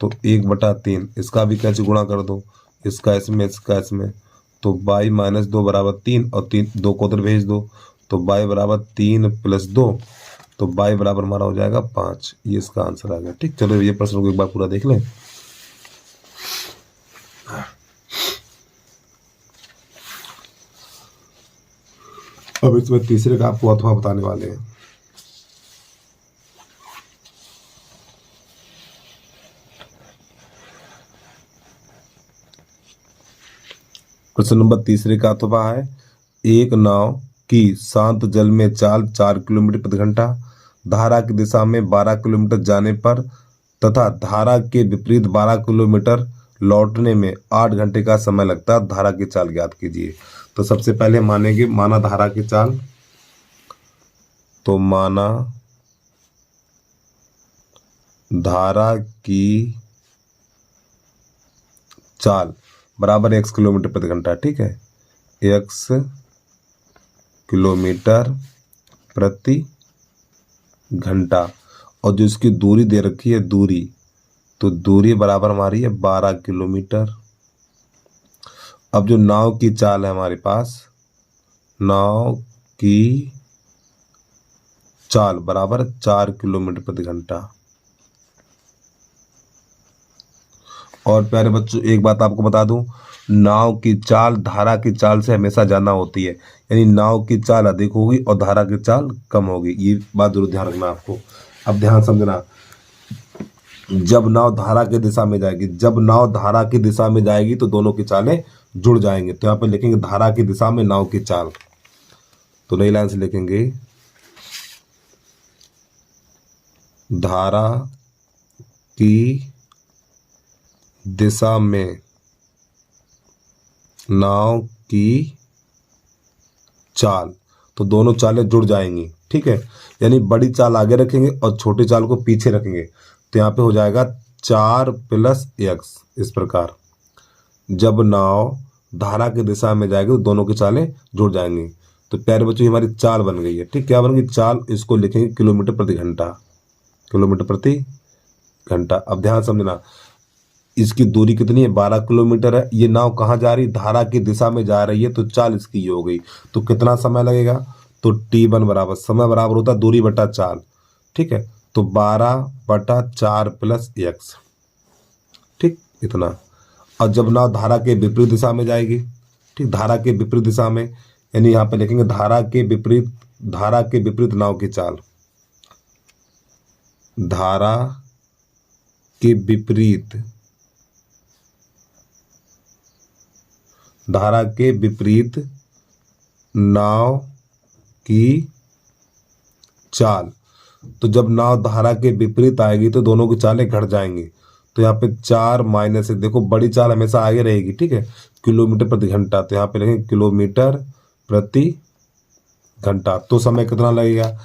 तो 1 बटा 3, इसका भी कैसे गुणा कर दो, इसका इसमें, तो बाई माइनस 2 बराबर 3 और 3 2 को उधर भेज दो, तो बाई बराबर 3 प्लस 2, तो बाई बराबर हमारा हो जाएगा 5, ये इसका आंसर आ गया। ठीक, चलो ये प्रश्न को एक बार पूरा देख लें। अब इसमें तीसरे का आपको अथवा बताने वाले हैं। प्रश्न नंबर तीसरे का अथवा है, एक नाव की शांत जल में चाल 4 किलोमीटर प्रति घंटा, धारा की दिशा में 12 किलोमीटर जाने पर तथा धारा के विपरीत 12 किलोमीटर लौटने में 8 घंटे का समय लगता है, धारा की चाल ज्ञात कीजिए। तो सबसे पहले माना धारा की चाल, तो माना धारा की चाल बराबर x किलोमीटर प्रति घंटा। ठीक है, x किलोमीटर प्रति घंटा, और जो इसकी दूरी दे रखी है दूरी, तो दूरी बराबर हमारी है 12 किलोमीटर। अब जो नाव की चाल है हमारे पास, नाव की चाल बराबर 4 किलोमीटर प्रति घंटा। और प्यारे बच्चों एक बात आपको बता दूं, नाव की चाल धारा की चाल से हमेशा ज्यादा होती है, यानी नाव की चाल अधिक होगी और धारा की चाल कम होगी। ये बात जरूर ध्यान रखना आपको। अब ध्यान समझना, जब नाव धारा की दिशा में जाएगी, जब नाव धारा की दिशा में जाएगी तो दोनों की चालें जुड़ जाएंगे। तो यहाँ पे लिखेंगे धारा की दिशा में नाव की चाल, तो नई लाइन से लिखेंगे धारा की दिशा में नाव की चाल, तो दोनों चालें जुड़ जाएंगी। ठीक है, यानी बड़ी चाल आगे रखेंगे और छोटी चाल को पीछे रखेंगे, तो यहाँ पे हो जाएगा 4 + x। इस प्रकार जब नाव धारा की दिशा में जाएगी तो दोनों की चालें जुड़ जाएंगी। तो प्यारे बच्चों हमारी चाल बन गई है। ठीक, क्या बन गई चाल, इसको लिखेंगे किलोमीटर प्रति घंटा, किलोमीटर प्रति घंटा। अब ध्यान समझना, इसकी दूरी कितनी है, 12 किलोमीटर है। ये नाव कहाँ जा रही, धारा की दिशा में जा रही है, तो चाल इसकी ये हो गई। तो कितना समय लगेगा, तो t1 बराबर समय बराबर होता है दूरी बटा चाल। ठीक है, तो 12/4 + x। ठीक, इतना। और जब नाव धारा के विपरीत दिशा में जाएगी, ठीक, धारा के विपरीत दिशा में, यानी यहाँ पे लिखेंगे धारा के विपरीत नाव की चाल, धारा के विपरीत नाव की चाल। तो जब नाव धारा के विपरीत आएगी तो दोनों की चालें घट जाएंगी। तो यहाँ पे 4 - 1, देखो बड़ी चाल हमेशा आगे रहेगी। ठीक है, किलोमीटर प्रति घंटा, तो यहाँ पे लिखेंगे किलोमीटर प्रति घंटा। तो समय कितना लगेगा,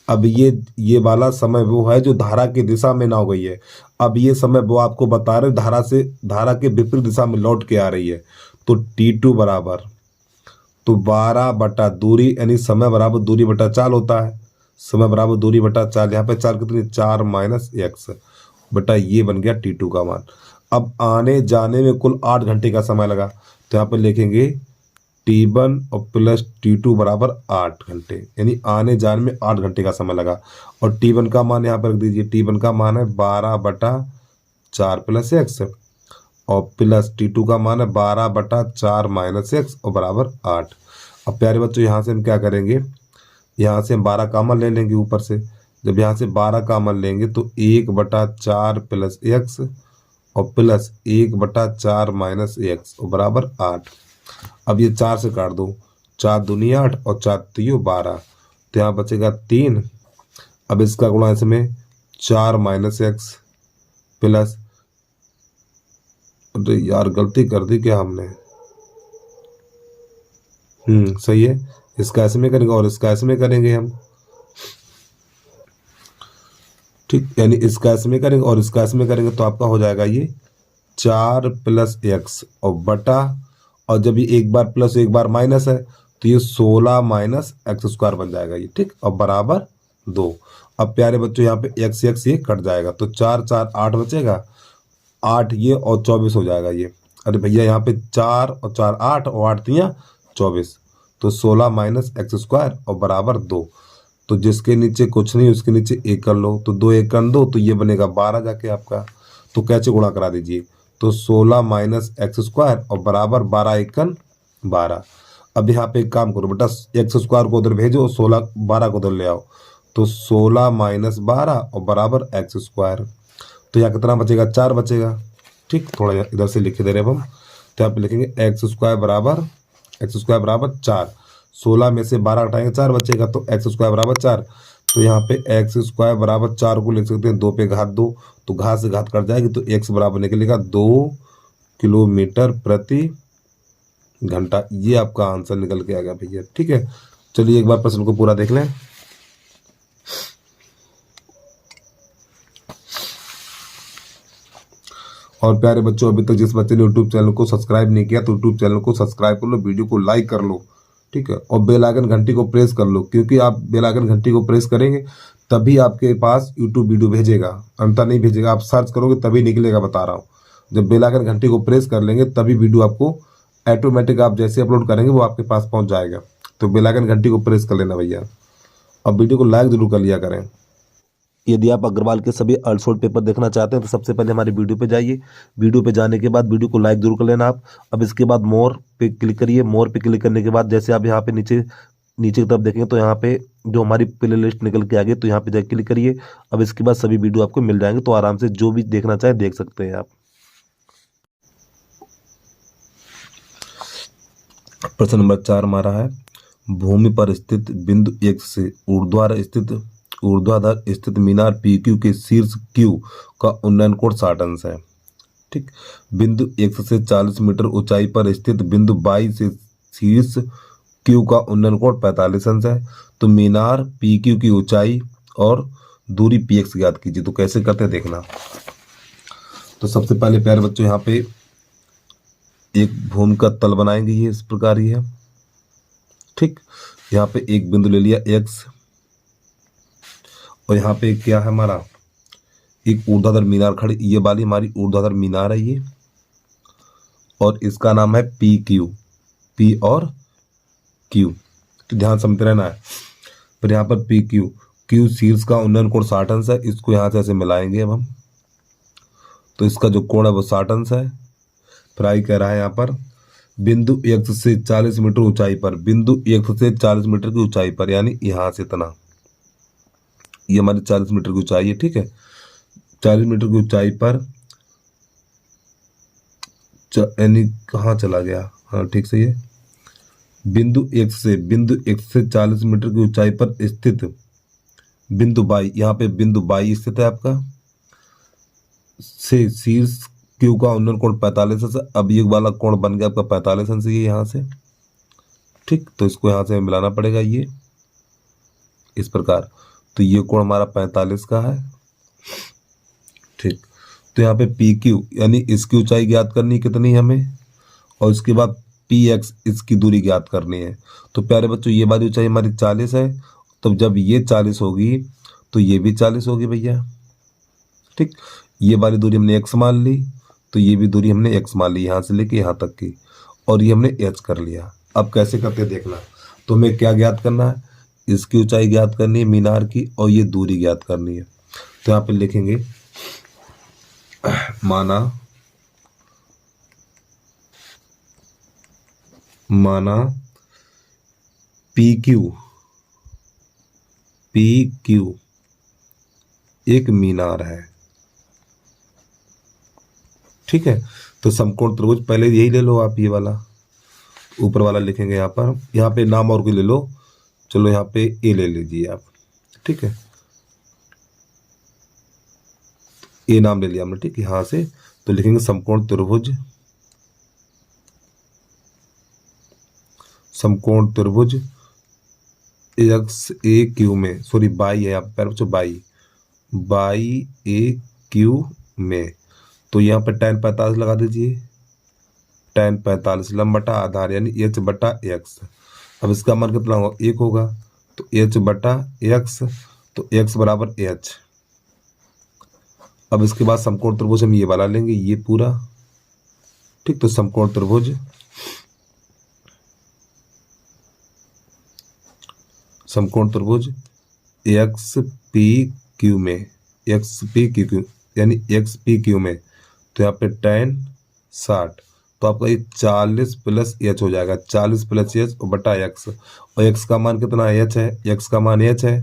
अब ये वाला समय वो है जो धारा की दिशा में नाव गई है। अब ये समय वो आपको बता रहे धारा के विपरीत दिशा में लौट के आ रही है। तो t2 बराबर, तो 12 बटा दूरी, यानी समय बराबर दूरी बटा चाल होता है। समय बराबर दूरी बटा चाल, यहाँ पे चाल कितनी, 4 - x बटा ये बन गया t2 का मान। अब आने जाने में कुल 8 घंटे का समय लगा, तो यहाँ पे लिखेंगे t1 और प्लस t2 बराबर 8 घंटे, यानी आने जाने में 8 घंटे का समय लगा। और t1 का मान यहाँ पर रख दीजिए, t1 का मान है 12/4 + x और प्लस t2 का मान है 12/4 - x और बराबर 8। अब प्यारे बच्चों यहाँ से हम क्या करेंगे, यहाँ से हम 12 कॉमन ले लेंगे ऊपर से। जब यहाँ से 12 कॉमन लेंगे तो 1/4 + x और प्लस 1/4 - x और बराबर 8। अब ये 4 से काट दो, 4 दूनी 8 और 4 3 12, तो यहाँ बचेगा 3। अब इसका गुणा इसमें 4 - x प्लस, अरे यार गलती कर दी क्या हमने, सही है, इसका इसमें करेंगे और इसका इसमें करेंगे हम। ठीक, यानी इसका इसमें करेंगे और इसका इसमें करेंगे, तो आपका हो जाएगा ये 4 + x और बटा, और जब ये एक बार प्लस एक बार माइनस है तो ये 16 - x² बन जाएगा ये। ठीक, और बराबर 2। अब प्यारे बच्चों यहाँ पे x ये कट जाएगा, तो 4 - 4 8 बचेगा, 8 ये और 24 हो जाएगा ये। अरे भैया यहाँ पे 4 और 4 8 और 8 3 24, तो 16 - x² और बराबर 2। तो जिसके नीचे कुछ नहीं उसके नीचे 1 कर लो, तो 2 1 2, तो ये बनेगा 12 जाके आपका। तो कैसे गुणा करा दीजिए, तो 16 - x² और बराबर 12 1 12। अब यहाँ पे एक काम करो बेटा, x² को उधर भेजो, 16 12 को उधर ले आओ, तो 16 - 12 और बराबर x²। तो यहाँ कितना बचेगा, 4 बचेगा। ठीक, थोड़ा इधर से लिखे दे रहे हम, तो यहाँ पे लिखेंगे x² बराबर 4। 16 में से 12 हटाएंगे 4 बचेगा, तो x² बराबर 4। तो यहाँ पे x² बराबर 4 को लिख सकते हैं 2 पे घात 2, तो घात से घात कट जाएगी, तो x बराबर निकलेगा 2 किलोमीटर प्रति घंटा। ये आपका आंसर निकल के आ गया भैया। ठीक है, चलिए एक बार प्रश्न को पूरा देख लें। और प्यारे बच्चों, अभी तक जिस बच्चे ने यूट्यूब चैनल को सब्सक्राइब नहीं किया तो यूट्यूब चैनल को सब्सक्राइब कर लो, वीडियो को लाइक कर लो। ठीक है, और बेल आइकन घंटी को प्रेस कर लो, क्योंकि आप बेल आइकन घंटी को प्रेस करेंगे तभी आपके पास यूट्यूब वीडियो भेजेगा, अंतर नहीं भेजेगा। आप सर्च करोगे तभी निकलेगा, बता रहा हूँ। जब बेल आइकन घंटी को प्रेस कर लेंगे तभी वीडियो आपको ऑटोमेटिक, आप जैसे अपलोड करेंगे वो आपके पास पहुँच जाएगा। तो बेल आइकन घंटी को प्रेस कर लेना भैया। अब वीडियो को लाइक जरूर कर लिया करें। यदि आप अग्रवाल के सभी अनसोल्ड पेपर देखना चाहते हैं तो सबसे पहले हमारी वीडियो पे जाइए। वीडियो पे जाने के बाद वीडियो को लाइक जरूर कर लेना आप। अब इसके बाद मोर पे क्लिक करिए। मोर पे क्लिक करने के बाद जैसे आप यहाँ पे नीचे नीचे की तरफ देखेंगे तो यहाँ पे जो हमारी प्ले लिस्ट निकल के आ गई, तो यहाँ पे जाके क्लिक करिए। अब इसके बाद सभी वीडियो आपको मिल जाएंगे, तो आराम से जो भी देखना चाहे देख सकते हैं आप। प्रश्न नंबर 4 हमारा है, भूमि पर स्थित बिंदु X से ऊर्ध्वाधर स्थित मीनार PQ के शीर्ष Q का उन्नयन कोण 60 अंश है। ठीक, बिंदु X से 40 मीटर ऊंचाई पर स्थित बिंदु Y से शीर्ष Q का उन्नयन कोण 45 अंश है। तो मीनार PQ की ऊंचाई और दूरी PX ज्ञात कीजिए। तो कैसे करते हैं देखना। तो सबसे पहले प्यारे बच्चों यहाँ पे एक भूमि का तल बनाएंगे, ये इस प्रकार ही है। ठीक, यहाँ पे एक बिंदु ले लिया X, और यहाँ पे क्या है हमारा, एक ऊर्ध्वाधर मीनार खड़ी, ये वाली हमारी ऊर्ध्वाधर मीनार है ये, और इसका नाम है PQ, P और Q। तो ध्यान समझते रहना है। फिर यहाँ पर PQ, Q शीर्ष का उन्नयन कोण 60 अंश है। इसको यहाँ से ऐसे मिलाएंगे अब हम, तो इसका जो कोण है वो 60 अंश है। फिर आई कह रहा है यहाँ पर बिंदु X से 40 मीटर ऊंचाई पर, बिंदु X से 40 मीटर की ऊंचाई पर, यानी यहाँ से इतना, ये हमारी 40 मीटर की ऊंचाई है। ठीक है, 40 मीटर की ऊंचाई पर, यानी कहाँ चला गया, हाँ ठीक से, ये बिंदु X से 40 मीटर की ऊंचाई पर स्थित बिंदु Y, यहाँ पे बिंदु Y स्थित है आपका, से शीर्ष Q का उन्नयन कोण 45 अंश। अब ये वाला कोण बन गया आपका 45 अंश, ये यहाँ से। ठीक, तो इसको यहाँ से मिलाना पड़ेगा ये इस प्रकार। तो ये कोण हमारा 45 का है। ठीक, तो यहाँ पे PQ यानी इसकी ऊंचाई ज्ञात करनी कितनी है हमें, और इसके बाद PX इसकी दूरी ज्ञात करनी है। तो प्यारे बच्चों ये वाली ऊंचाई हमारी 40 है, तो जब ये 40 होगी तो ये भी 40 होगी भैया। ठीक, ये वाली दूरी हमने X मान ली, तो ये भी दूरी हमने X मान ली यहाँ से लेके यहाँ तक की, और ये हमने H कर लिया। अब कैसे करते देखना। तो हमें क्या ज्ञात करना है, इसकी ऊंचाई ज्ञात करनी है मीनार की, और ये दूरी ज्ञात करनी है। तो यहाँ पे लिखेंगे माना PQ एक मीनार है। ठीक है, तो समकोण त्रिभुज पहले यही ले लो आप, ये वाला ऊपर वाला लिखेंगे यहाँ पर। यहाँ पे नाम और कोई ले लो, चलो यहाँ पे ए ले लीजिए आप। ठीक है, ए नाम ले लिया हमने। ठीक, यहाँ से तो लिखेंगे समकोण त्रिभुज XAQ में, सॉरी बाई है यहाँ पर बच्चों, बाई AQ में। तो यहाँ पर tan 45 लगा दीजिए, tan 45 लंब बटा आधार यानी H बटा X। अब इसका मान कितना होगा, 1 होगा, तो H बटा X, तो X बराबर H। अब इसके बाद समकोण त्रिभुज हम ये वाला लेंगे, ये पूरा। ठीक, तो समकोण त्रिभुज XPQ में, XPQ यानी XPQ में, तो यहाँ पे tan 60, तो आपका ये 40 प्लस H हो जाएगा, 40 प्लस H और बटा X, और X का मान कितना है, H है, X का मान H है।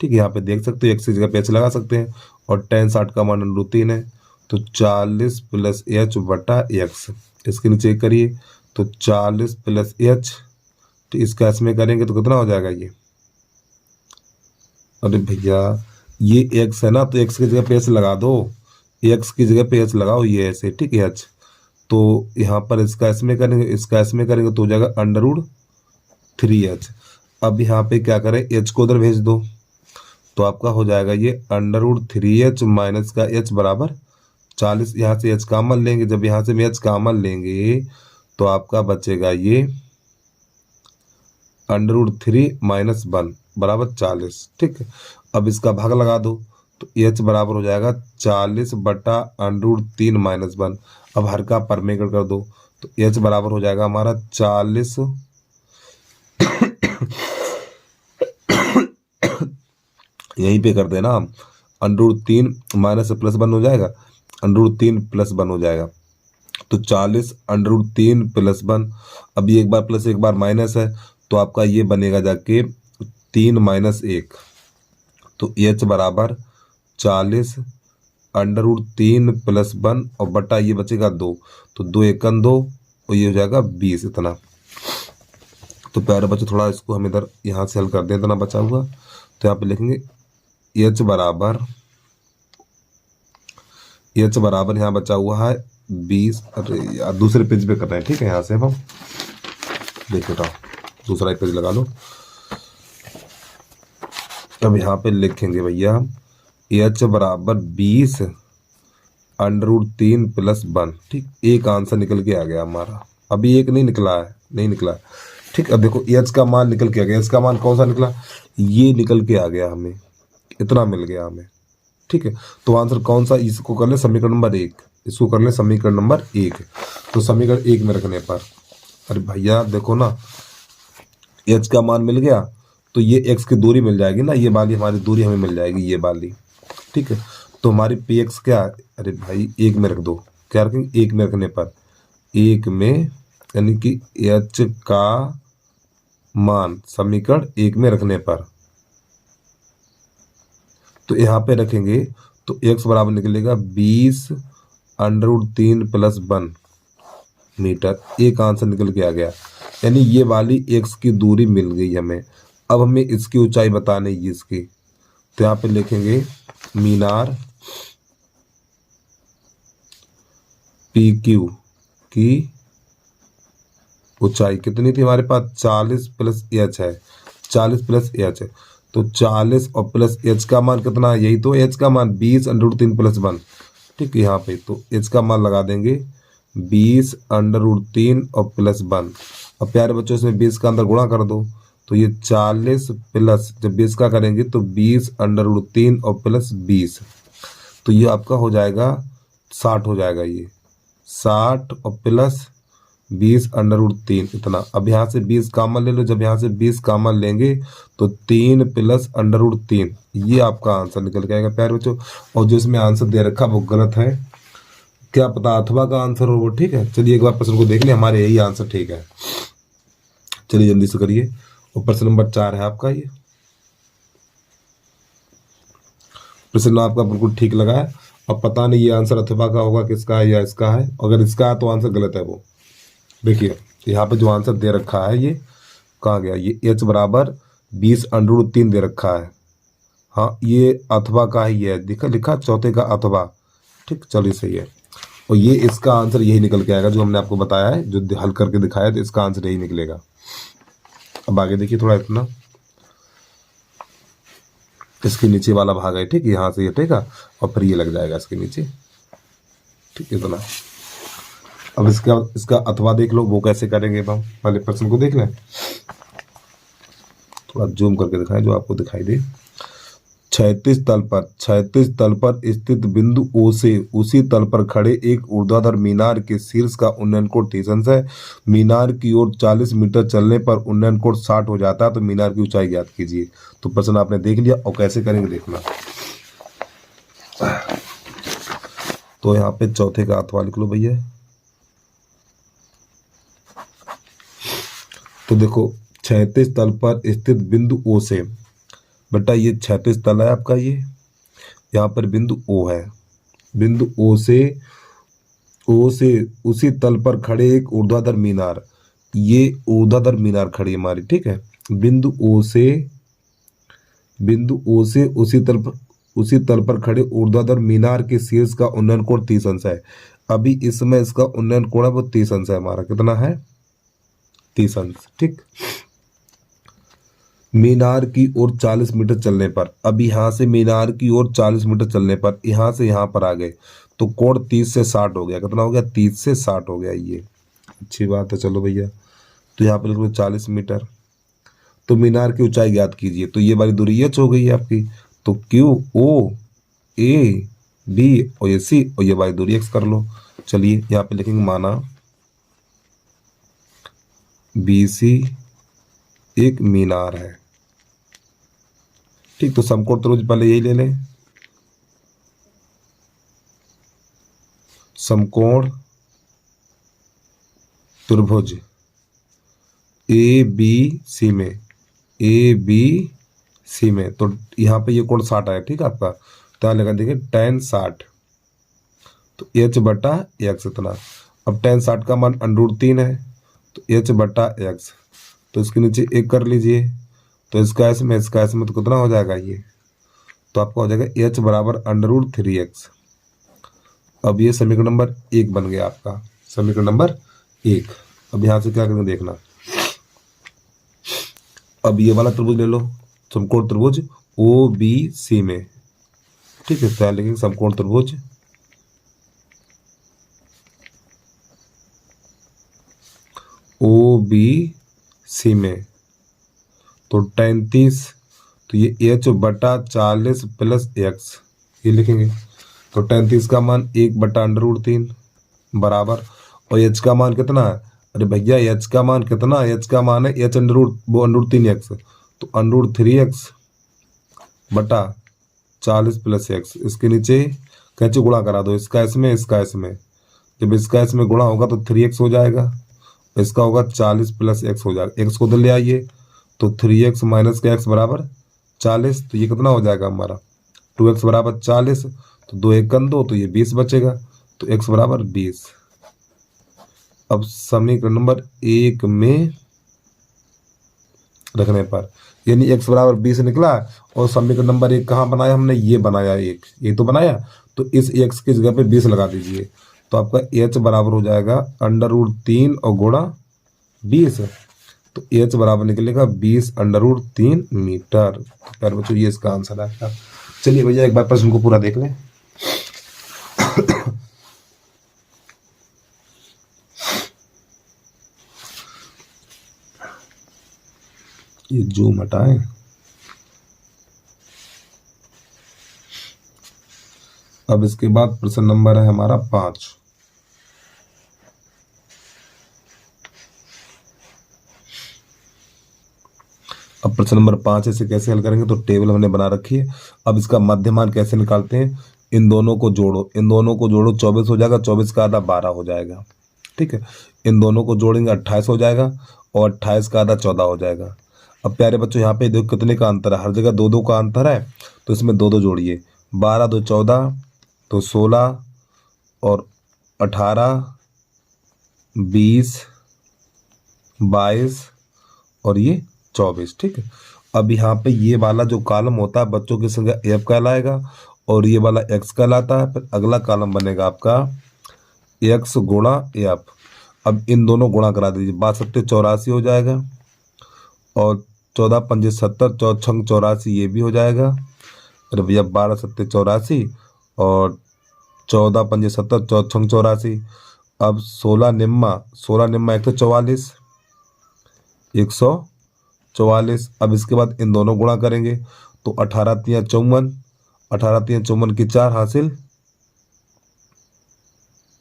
ठीक है, यहाँ पे देख सकते हो, X की जगह पे H लगा सकते हैं, और tan 60 का मान √3 है, तो 40 प्लस H बटा X। इसके नीचे करिए तो 40 प्लस H, तो इसका इसमें करेंगे तो कितना हो जाएगा ये, अरे भैया ये X है ना, तो X की जगह पे H लगा दो, X की जगह पे H लगाओ, ये ऐसे। ठीक है, H, तो यहाँ पर इसका इसमें करेंगे, इसका इसमें करेंगे तो हो जाएगा √3H। अब यहाँ पे क्या करें, H को उधर भेज दो, तो आपका हो जाएगा ये √3H माइनस का H बराबर 40। यहाँ से H कामन लेंगे, जब यहाँ से हम H कामन लेंगे तो आपका बचेगा ये √3 माइनस 1 बराबर 40। ठीक है, अब इसका भाग लगा दो, तो H बराबर हो जाएगा 40 बटा √3 माइनस 1। अब हर का परमेगढ़ कर दो, तो H बराबर हो जाएगा हमारा 40 यहीं पे कर देना हम, √3 माइनस प्लस 1 हो जाएगा, √3 प्लस 1 हो जाएगा, तो 40 √3 प्लस 1। अब ये एक बार प्लस एक बार माइनस है, तो आपका ये बनेगा जाके 3 माइनस 1, तो h बराबर 40 √3 प्लस 1 और बटा ये बचेगा 2, तो 2 एकन 2 और ये हो जाएगा 20 इतना। तो प्यारे बच्चों थोड़ा इसको हम इधर यहाँ से हल कर दें, इतना बचा हुआ, तो यहाँ पे लिखेंगे h बराबर यहाँ बचा हुआ है 20। अरे यार दूसरे पेज पे कर रहे हैं, ठीक है, यहाँ से अब हम देखो तो दूसरा पेज लगा लो। अब यहाँ पे लिखेंगे भैया h बराबर 20 √3 प्लस 1, ठीक। एक आंसर निकल के आ गया हमारा, अभी एक नहीं निकला है, नहीं निकला है, ठीक। अब देखो h का मान निकल के आ गया, h का मान कौन सा निकला, ये निकल के आ गया, हमें इतना मिल गया हमें, ठीक है। तो आंसर कौन सा, इसको कर ले समीकरण नंबर 1, इसको कर ले समीकरण नंबर 1। तो समीकरण 1 में रखने पर, अरे भैया देखो ना, h का मान मिल गया, तो ये x की दूरी मिल जाएगी ना, ये वाली हमारी दूरी हमें मिल जाएगी, ये वाली, ठीक है। तो हमारी px क्या है, अरे भाई 1 में रख दो, क्या रखेंगे 1 में रखने पर, 1 में यानी कि h का मान समीकरण 1 में रखने पर, तो यहाँ पे रखेंगे तो x बराबर निकलेगा 20 √3 प्लस 1 मीटर, एक आंसर निकल के आ गया, यानी ये वाली x की दूरी मिल गई हमें। अब हमें इसकी ऊंचाई बतानी है इसकी, तो यहाँ पे लिखेंगे मीनार PQ की ऊंचाई कितनी थी हमारे पास, 40 प्लस h है, 40 प्लस h है, तो 40 और प्लस h का मान कितना है, यही तो h का मान 20 √3 प्लस 1, ठीक है। यहाँ पे तो h का मान लगा देंगे 20 √3 और प्लस 1। अब प्यारे बच्चों इसमें 20 का अंदर गुणा कर दो, तो ये 40 प्लस, जब 20 का करेंगे तो 20 √3 और प्लस 20, तो ये आपका हो जाएगा 60 हो जाएगा, ये 60 और प्लस 20 √3 इतना। अब यहाँ से 20 कॉमन ले लो, जब यहाँ से 20 कॉमन लेंगे तो 3 प्लस √3, ये आपका आंसर निकल के आएगा प्यारे बच्चों। और जो इसमें आंसर दे रखा वो गलत है, क्या पता अथवा का आंसर हो वो, ठीक है। चलिए एक बार प्रश्न को देख लें, हमारे यही आंसर ठीक है, चलिए जल्दी से करिए। और प्रश्न नंबर 4 है आपका, ये प्रश्न आपका बिल्कुल ठीक लगा है। अब पता नहीं ये आंसर अथवा का होगा, किसका है या इसका है, अगर इसका है तो आंसर गलत है वो। देखिए यहाँ पे जो आंसर दे रखा है ये कहाँ गया, ये h बराबर 20 √3 दे रखा है, हाँ ये अथवा का ही है, दिखा लिखा चौथे का अथवा, ठीक, चलिए सही है। और ये इसका आंसर यही निकल के आएगा जो हमने आपको बताया है, जो हल करके दिखाया, तो इसका आंसर यही निकलेगा। अब आगे देखिए थोड़ा, इतना इसके नीचे वाला भाग है, ठीक, यहाँ से ये हटेगा और फिर ये लग जाएगा इसके नीचे, ठीक, इतना। अब इसका अथवा देख लो, वो कैसे करेंगे, हम पहले प्रश्न को देख लें, थोड़ा जूम करके दिखाएं जो आपको दिखाई दे। क्षैतिज तल पर स्थित बिंदु O से उसी तल पर खड़े एक ऊर्ध्वाधर मीनार के शीर्ष का उन्नयन कोण 30 है। मीनार की ओर 40 मीटर चलने पर उन्नयन कोण 60 हो जाता है, तो मीनार की ऊंचाई ज्ञात कीजिए। तो प्रश्न आपने देख लिया, और कैसे करेंगे देखना। तो यहाँ पे चौथे का अथवा लिख लो भैया। तो देखो क्षैतिज तल पर स्थित बिंदु O से, बेटा ये क्षैतिज तल है आपका, ये यहाँ पर बिंदु O है, बिंदु O से उसी तल पर खड़े एक ऊर्ध्वाधर मीनार, ये ऊर्ध्वाधर मीनार खड़ी है हमारी, ठीक है। बिंदु O से उसी तल पर खड़े ऊर्ध्वाधर मीनार के शीर्ष का उन्नयन कोण 30 अंश है। अभी इसमें इसका उन्नयन कोण है वो 30 अंश है हमारा, कितना है 30 अंश, ठीक। मीनार की ओर 40 मीटर चलने पर, अब यहाँ से मीनार की ओर 40 मीटर चलने पर यहाँ से यहाँ पर आ गए, तो कोण 30 से 60 हो गया, कितना हो गया 30 से 60 हो गया, ये अच्छी बात है। चलो भैया, तो यहाँ पर लिख लो 40 मीटर। तो मीनार की ऊंचाई ज्ञात कीजिए, तो ये वाली दूरी h हो गई है आपकी, तो Q O A B और ये C और ये वाली दूरी x कर लो। चलिए यहाँ पे लिखेंगे माना BC एक मीनार है, ठीक, तो समकोण त्रिभुज पहले यही ले लें, समकोण त्रिभुज ए बी सी में, ए बी सी में, तो यहाँ पे ये कोण 60 है, ठीक है आपका। तो यहाँ लगा देंगे tan 60, तो h बटा x इतना। अब tan 60 का मान √3 है, तो h बटा x, तो इसके नीचे 1 कर लीजिए, तो इसका इसमें तो कितना हो जाएगा ये, तो आपका हो जाएगा h बराबर √3x। अब ये समीकरण नंबर 1 बन गया आपका, समीकरण नंबर 1। अब यहाँ से क्या करेंगे देखना, अब ये वाला त्रिभुज ले लो, समकोण त्रिभुज ओ बी सी में, ठीक है। तो लिखेंगे समकोण त्रिभुज ओ बी सी में, तो 33, तो ये h बटा 40 प्लस x ये लिखेंगे। तो 33 का मान 1 बटा √3 बराबर, और h का मान कितना है, अरे भैया h का मान कितना, h का मान है h √3x, तो √3x बटा 40 प्लस x, इसके नीचे कैसे गुणा करा दो, इसका इसमें, इसका इसमें, जब इसका इसमें गुणा होगा तो 3x हो जाएगा, इसका होगा 40 प्लस x हो जाएगा, x को उधर ले आइए, तो 3x माइनस का x बराबर 40, तो ये कितना हो जाएगा हमारा 2x बराबर 40, तो 2 1 2, तो ये 20 बचेगा, तो x बराबर 20। अब समीकरण नंबर 1 में रखने पर यानी x बराबर 20 निकला, और समीकरण नंबर 1 कहाँ बनाया हमने, ये बनाया, एक ये तो बनाया, तो इस x की जगह पे 20 लगा दीजिए, तो आपका h बराबर हो जाएगा √3 और गुणा 20, तो h बराबर निकलेगा 20 √3 मीटर। प्यारे बच्चों ये इसका आंसर है आपका। चलिए भैया एक बार प्रश्न को पूरा देख लें। ये जूम हटाएं, अब इसके बाद प्रश्न नंबर है हमारा 5। अब प्रश्न नंबर 5 इसे कैसे हल करेंगे, तो टेबल हमने बना रखी है। अब इसका मध्यमान कैसे निकालते हैं, इन दोनों को जोड़ो, इन दोनों को जोड़ो, 24 हो जाएगा, 24 का आधा 12 हो जाएगा, ठीक है। इन दोनों को जोड़ेंगे 28 हो जाएगा, और 28 का आधा 14 हो जाएगा। अब प्यारे बच्चों यहाँ पे देखो कितने का अंतर है, हर जगह 2 2 का अंतर है, तो इसमें 2 2 जोड़िए, 12 2 14, तो 16 और 18 20 22 और ये 24, ठीक है। अब यहाँ पे ये वाला जो कॉलम होता है बच्चों की संख्या f कहलाएगा, और ये वाला x कहलाता है। फिर अगला कॉलम बनेगा आपका x गुणा f। अब इन दोनों गुणा करा दीजिए, 62 84 हो जाएगा, और 14 5 70, 4 6 84 ये भी हो जाएगा। अरे भैया 12 7 84 और 14 5 70, 4 6 84। अब 16 निम्मा 144, 144। अब इसके बाद इन दोनों गुणा करेंगे, तो 18 3 54, 18 3 54 की 4 हासिल,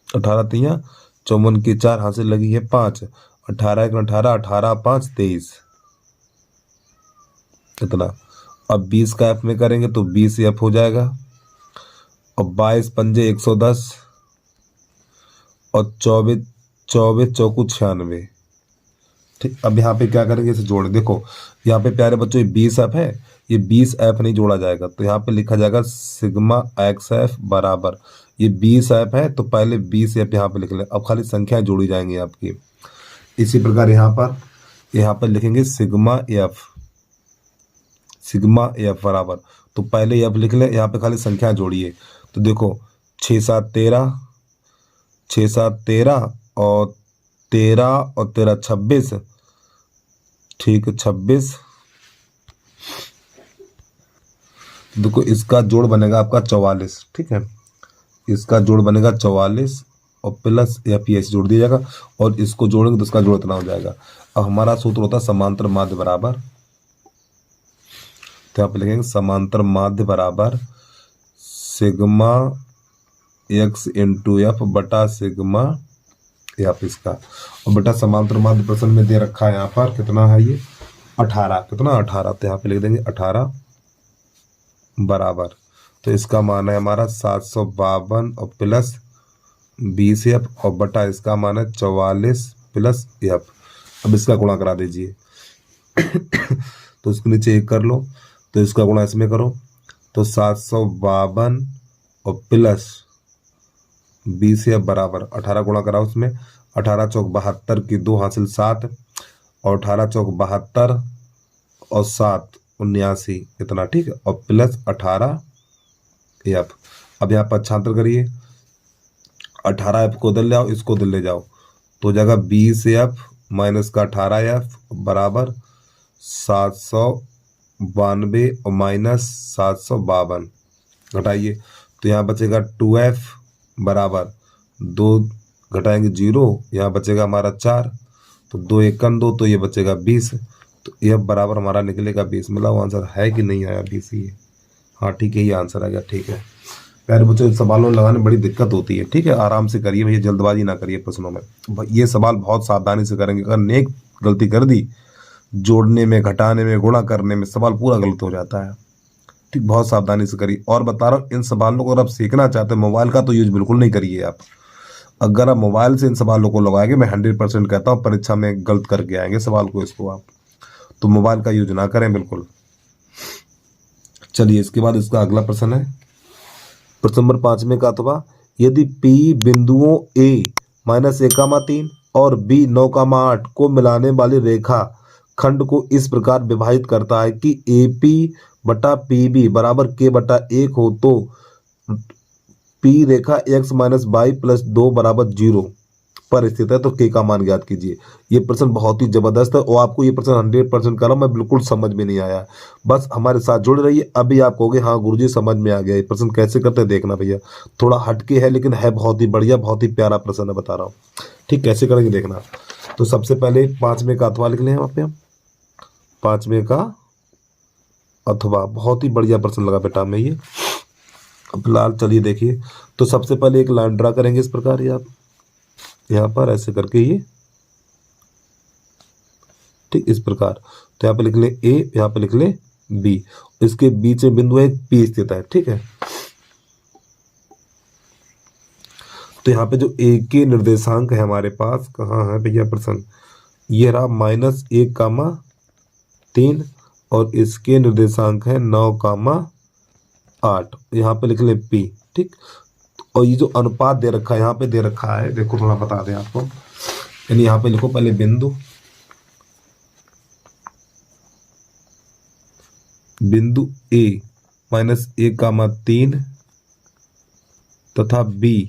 18 3 54 की 4 हासिल लगी है 5, 18 1 18, 18 5 23 इतना। अब 20 का एफ में करेंगे तो 20 एफ हो जाएगा, और 22 पंजे 110, और 24 चौकू 96, ठीक। अब यहाँ पे क्या करेंगे, इसे जोड़, देखो यहाँ पे प्यारे बच्चों ये 20 एफ है, ये 20 एफ नहीं जोड़ा जाएगा, तो यहाँ पे लिखा जाएगा सिग्मा एक्स एफ बराबर, ये 20 एफ है तो पहले 20 एफ यहाँ पे लिख लें। अब खाली संख्याएं जोड़ी जाएंगी आपकी। इसी प्रकार यहाँ पर लिखेंगे सिग्मा एफ बराबर, तो पहले एफ लिख लें, यहाँ पे खाली संख्याएं जोड़िए। तो देखो 6 7 13, 6 7 13 और 13 और 13 26, ठीक 26। देखो इसका जोड़ बनेगा आपका 44, ठीक है, इसका जोड़ बनेगा 44 और प्लस या पी एस जोड़ दिया जाएगा, और इसको जोड़ेंगे तो इसका जोड़ इतना हो जाएगा। अब हमारा सूत्र होता है समांतर माध्य बराबर, तो यहाँ पे लिखेंगे समांतर माध्य बराबर सिग्मा एक्स इंटू एफ बटा सिग्मा एफ इसका, और बटा समांतर माध्य प्रश्न में दे रखा है यहाँ पर कितना है, ये 18, कितना 18, तो यहाँ पे लिख देंगे 18 बराबर, तो इसका मान है हमारा 752 और प्लस 20f और बटा इसका मान है 44 प्लस f। अब इसका गुणा करा दीजिए तो इसको नीचे 1 कर लो, तो इसका गुणा इसमें करो, तो 752 और प्लस 20f बराबर 18 गुणा कराओ उसमें, 18 चौक 72 की 2 हासिल 7 और 18 चौक 72 और 7 79 इतना, ठीक है, और प्लस 18f। अब यहाँ पर छांतर करिए, 18f को उधर ले आओ, इसको उधर ले जाओ, तो जगह 20f माइनस का 18f बराबर 792 और माइनस 752 घटाइए, तो यहाँ बचेगा 2f बराबर 2 घटाएंगे 0, यहाँ बचेगा हमारा 4, तो 2 एकम 2, तो ये बचेगा 20, तो f बराबर हमारा निकलेगा 20। मतलब आंसर है कि नहीं आया 20 ये? हाँ ठीक है, ये आंसर आ गया। ठीक है प्यारे बच्चों, सवालों में लगाने में बड़ी दिक्कत होती है, ठीक है, आराम से करिए भैया, जल्दबाजी ना करिए प्रश्नों में। ये सवाल बहुत सावधानी से करेंगे, अगर नेक गलती कर दी जोड़ने में, घटाने में, गुणा करने में, सवाल पूरा गलत हो जाता है, ठीक, बहुत सावधानी से करिए। और बता रहा हूँ, इन सवालों को अगर आप सीखना चाहते हैं, मोबाइल का तो यूज बिल्कुल नहीं करिए आप। अगर आप मोबाइल से इन सवालों को लगाएंगे, मैं 100% कहता हूँ परीक्षा में गलत करके आएंगे सवाल को, इसको आप तो मोबाइल का यूज ना करें बिल्कुल। चलिए इसके बाद इसका अगला प्रश्न है, प्रश्न नंबर 5 में का अथवा यदि P बिंदुओं A माइनस 1,3 और B 9,8 को मिलाने वाली रेखा खंड को इस प्रकार विभाजित करता है कि AP बटा PB बराबर K बटा 1 हो, तो P रेखा x माइनस y प्लस 2 बराबर 0 पर स्थित है, तो K का मान ज्ञात कीजिए। ये प्रश्न बहुत ही जबरदस्त है और आपको ये प्रश्न 100% कर रहा हूँ मैं, बिल्कुल समझ में नहीं आया, बस हमारे साथ जुड़ रहिए, अभी आप कहोगे हाँ गुरुजी समझ में आ गया। ये प्रश्न कैसे करते हैं देखना भैया, थोड़ा हटके है लेकिन है बहुत ही बढ़िया, बहुत ही प्यारा प्रश्न है, बता रहा हूँ, ठीक, कैसे करेंगे देखना। तो सबसे पहले 5वें का अथवा लिख लें वहाँ पे हम, 5वें का अथवा, बहुत ही बढ़िया प्रश्न लगा बेटा हमें ये। अब फिलहाल चलिए देखिए, तो सबसे पहले एक लाइन ड्रा करेंगे इस प्रकार, ये आप यहाँ पर ऐसे करके ये, ठीक, इस प्रकार, तो यहाँ पे लिख ले A, यहाँ पे लिख ले B, इसके बीच में बिंदु है P स्थित है, ठीक है। तो यहाँ पे जो A के निर्देशांक है हमारे पास, कहाँ है भैया प्रश्न, ये रहा -1,3 और इसके निर्देशांक है 9,8, यहाँ पे लिख ले P, ठीक। और ये जो अनुपात दे रखा है यहाँ पे दे रखा है, देखो थोड़ा बता दें आपको, यानी यहाँ पे लिखो पहले बिंदु A -1,3 तथा B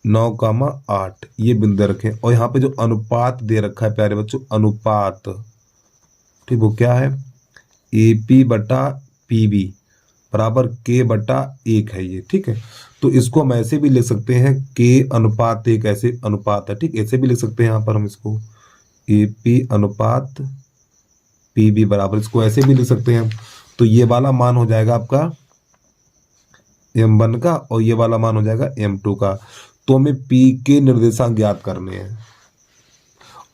9,8 ये बिंदु रखें, और यहाँ पे जो अनुपात दे रखा है प्यारे बच्चों, अनुपात, ठीक, वो क्या है, AP बटा PB बराबर K बटा 1 है ये, ठीक है। तो इसको हम ऐसे भी लिख सकते हैं K अनुपात 1, ऐसे अनुपात है, ठीक, ऐसे भी लिख सकते हैं यहाँ पर हम इसको AP अनुपात PB बराबर, इसको ऐसे भी लिख सकते हैं हम। तो ये वाला मान हो जाएगा आपका M1 का और ये वाला मान हो जाएगा M2 का। तो हमें P के निर्देशांक ज्ञात करने हैं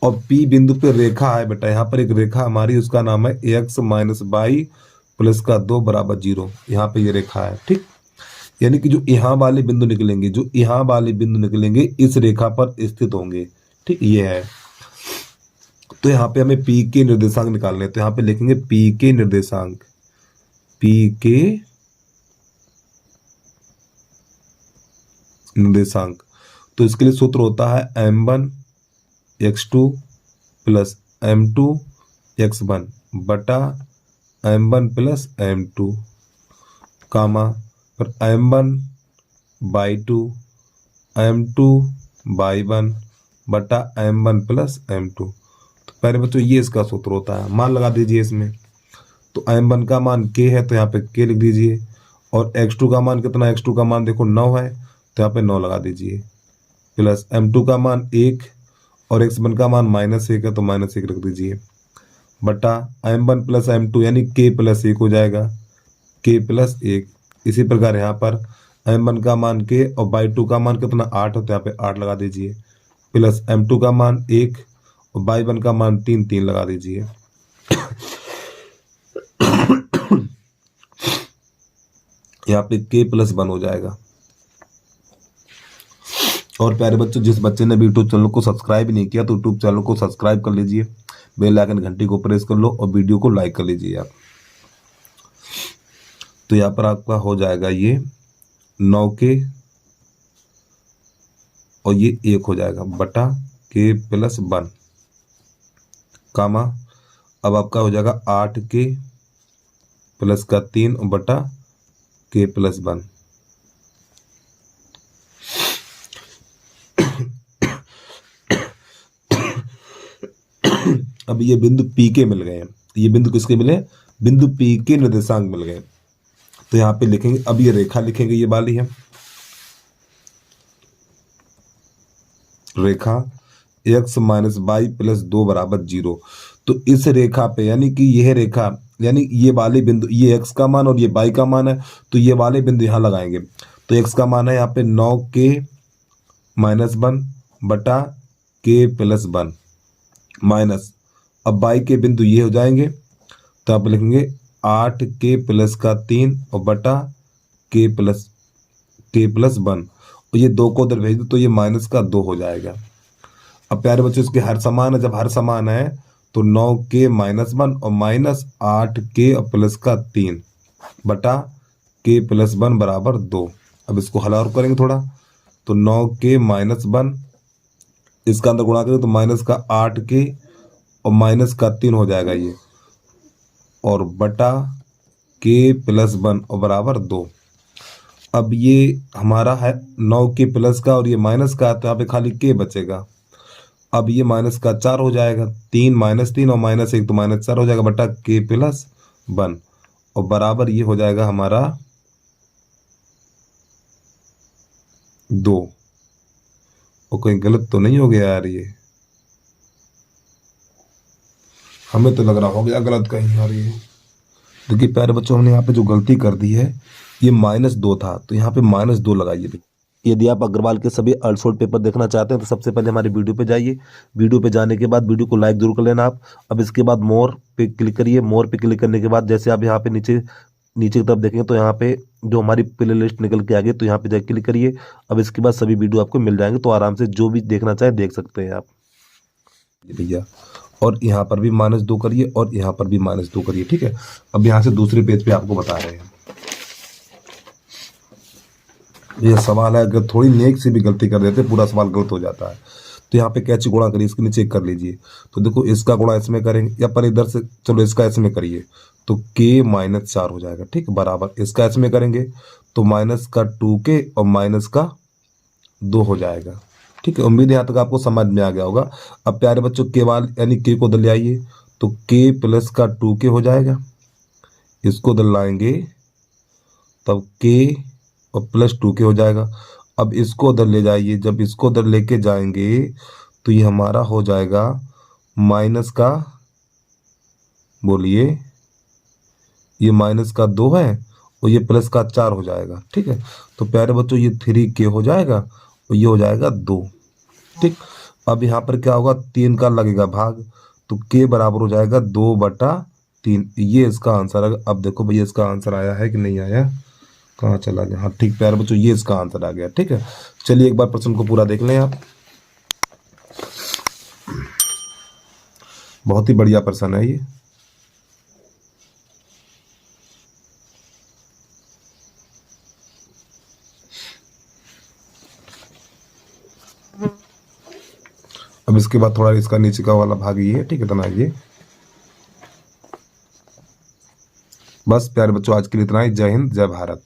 और P बिंदु पे रेखा है बेटा, यहाँ पर एक रेखा हमारी, उसका नाम है x माइनस y प्लस का 2 बराबर 0, यहाँ पे ये रेखा है, ठीक। यानी कि जो यहाँ वाले बिंदु निकलेंगे, जो यहाँ वाले बिंदु निकलेंगे इस रेखा पर स्थित होंगे, ठीक, ये है। तो यहाँ पे हमें P के निर्देशांक निकालने हैं, तो यहाँ पे लिखेंगे P के निर्देशांक, P के निर्देशांक, तो इसके लिए सूत्र होता है M1 x2 plus M2 x1 बटा M1 प्लस M2 कामा पर M1 by2 M2 by1 बटा M1 प्लस M2। तो पहले बच्चों ये इसका सूत्र होता है, मान लगा दीजिए इसमें, तो M1 का मान K है तो यहाँ पे K लिख दीजिए, और x2 का मान कितना, x2 का मान देखो 9 है तो यहाँ पे 9 लगा दीजिए, प्लस M2 का मान 1 और x1 का मान -1 है तो -1 रख दीजिए, बटा M1 प्लस M2 यानी K प्लस 1 हो जाएगा, K प्लस 1। इसी प्रकार यहाँ पर M1 का मान K और by2 का मान कितना 8 है तो यहाँ पे 8 लगा दीजिए, प्लस M2 का मान 1 और by1 का मान 3 लगा दीजिए। यहाँ पे k+1 हो जाएगा। और प्यारे बच्चों, जिस बच्चे ने भी यूट्यूब चैनल को सब्सक्राइब नहीं किया तो यूट्यूब चैनल को सब्सक्राइब कर लीजिए, बेल आइकन घंटी को प्रेस कर लो और वीडियो को लाइक कर लीजिए आप। तो यहाँ पर आपका हो जाएगा ये 9k और ये 1 हो जाएगा बटा k+1 कामा, अब आपका हो जाएगा 8k प्लस का 3 बटा k+1। अब ये बिंदु P के मिल गए हैं। ये बिंदु किसके मिले? बिंदु P के निर्देशांक मिल गए। तो यहाँ पे लिखेंगे, अब ये रेखा लिखेंगे, ये वाली है रेखा x - y + 2 = 0। तो इस रेखा पे, यानी कि यह रेखा, यानी ये वाले बिंदु, ये x का मान और ये y का मान है, तो ये वाले बिंदु यहाँ लगाएंगे। तो x का मान है यहाँ पे 9k - 1 बटा k+1 माइनस, अब y के बिंदु ये हो जाएंगे, तो आप लिखेंगे 8k प्लस का 3 और बटा k+1 और ये 2 को उधर भेज दो तो ये -2 हो जाएगा। अब प्यारे बच्चों, इसके हर समान है, जब हर समान है तो 9k - 1 और माइनस 8k और प्लस का 3 बटा k+1 बराबर 2। अब इसको हल और करेंगे थोड़ा, तो 9k - 1 इसका अंदर गुणा करें तो माइनस का 8k और माइनस का 3 हो जाएगा ये, और बटा k+1 और बराबर 2। अब ये हमारा है 9k प्लस का और ये माइनस का, तो यहाँ पे खाली k बचेगा। अब ये -4 हो जाएगा, 3 - 3 और -1 तो -4 हो जाएगा बटा k+1 और बराबर ये हो जाएगा हमारा 2। और कहीं गलत तो नहीं हो गया यार? ये हमें तो लग रहा हो गया गलत कहीं यार। ये देखिए प्यारे बच्चों, हमने यहाँ पे जो गलती कर दी है, ये -2 था, तो यहाँ पे -2 लगाइए। यदि आप अग्रवाल के सभी अल्फोर्ड पेपर देखना चाहते हैं तो सबसे पहले हमारी वीडियो पे जाइए। वीडियो पे जाने के बाद वीडियो को लाइक जरूर कर लेना आप। अब इसके बाद मोर पे क्लिक करिए। मोर पे क्लिक करने के बाद जैसे आप यहाँ पे नीचे की तरफ देखेंगे तो यहाँ पे जो हमारी प्ले लिस्ट निकल के आ गई, तो यहाँ पे जाकर क्लिक करिए। अब इसके बाद सभी वीडियो आपको मिल जाएंगे, तो आराम से जो भी देखना चाहे देख सकते हैं आप भैया। और यहाँ पर भी -2 करिए और यहाँ पर भी -2 करिए, ठीक है। अब यहाँ से दूसरे पेज पे आपको बता रहे हैं। यह सवाल है, अगर थोड़ी नेक से भी गलती कर देते पूरा सवाल गलत हो जाता है। तो यहाँ पे कैसे गुणा करिए, इसके नीचे कर लीजिए। तो देखो, इसका गुणा इसमें करेंगे, या पर इधर से चलो इसका इसमें करिए तो k - 4 हो जाएगा, ठीक, बराबर इसका इसमें करेंगे तो -2k और -2 हो जाएगा, ठीक है। उम्मीद है यहाँ तक आपको समझ में आ गया होगा। अब प्यारे बच्चों, केवल यानी k को उधर ले आइए तो k प्लस का 2k हो जाएगा। इसको उधर लाएंगे तब k और प्लस 2k हो जाएगा। अब इसको उधर ले जाइए, जब इसको उधर लेके जाएंगे तो ये हमारा हो जाएगा माइनस का, बोलिए, ये -2 है और ये प्लस का 4 हो जाएगा, ठीक है। तो प्यारे बच्चों, ये 3k हो जाएगा और ये हो जाएगा 2, ठीक। अब यहाँ पर क्या होगा, 3 का लगेगा भाग, तो k बराबर हो जाएगा 2/3। ये इसका आंसर है। अब देखो भैया, इसका आंसर आया है कि नहीं आया, कहाँ चला गया? हाँ ठीक प्यारे बच्चों, ये इसका आंसर आ गया, ठीक है। चलिए एक बार प्रश्न को पूरा देख लें आप। बहुत ही बढ़िया प्रश्न है ये। अब इसके बाद थोड़ा इसका नीचे का वाला भाग ये है, ठीक है, इतना ये। बस प्यारे बच्चों, आज के लिए इतना ही। जय हिंद, जय भारत।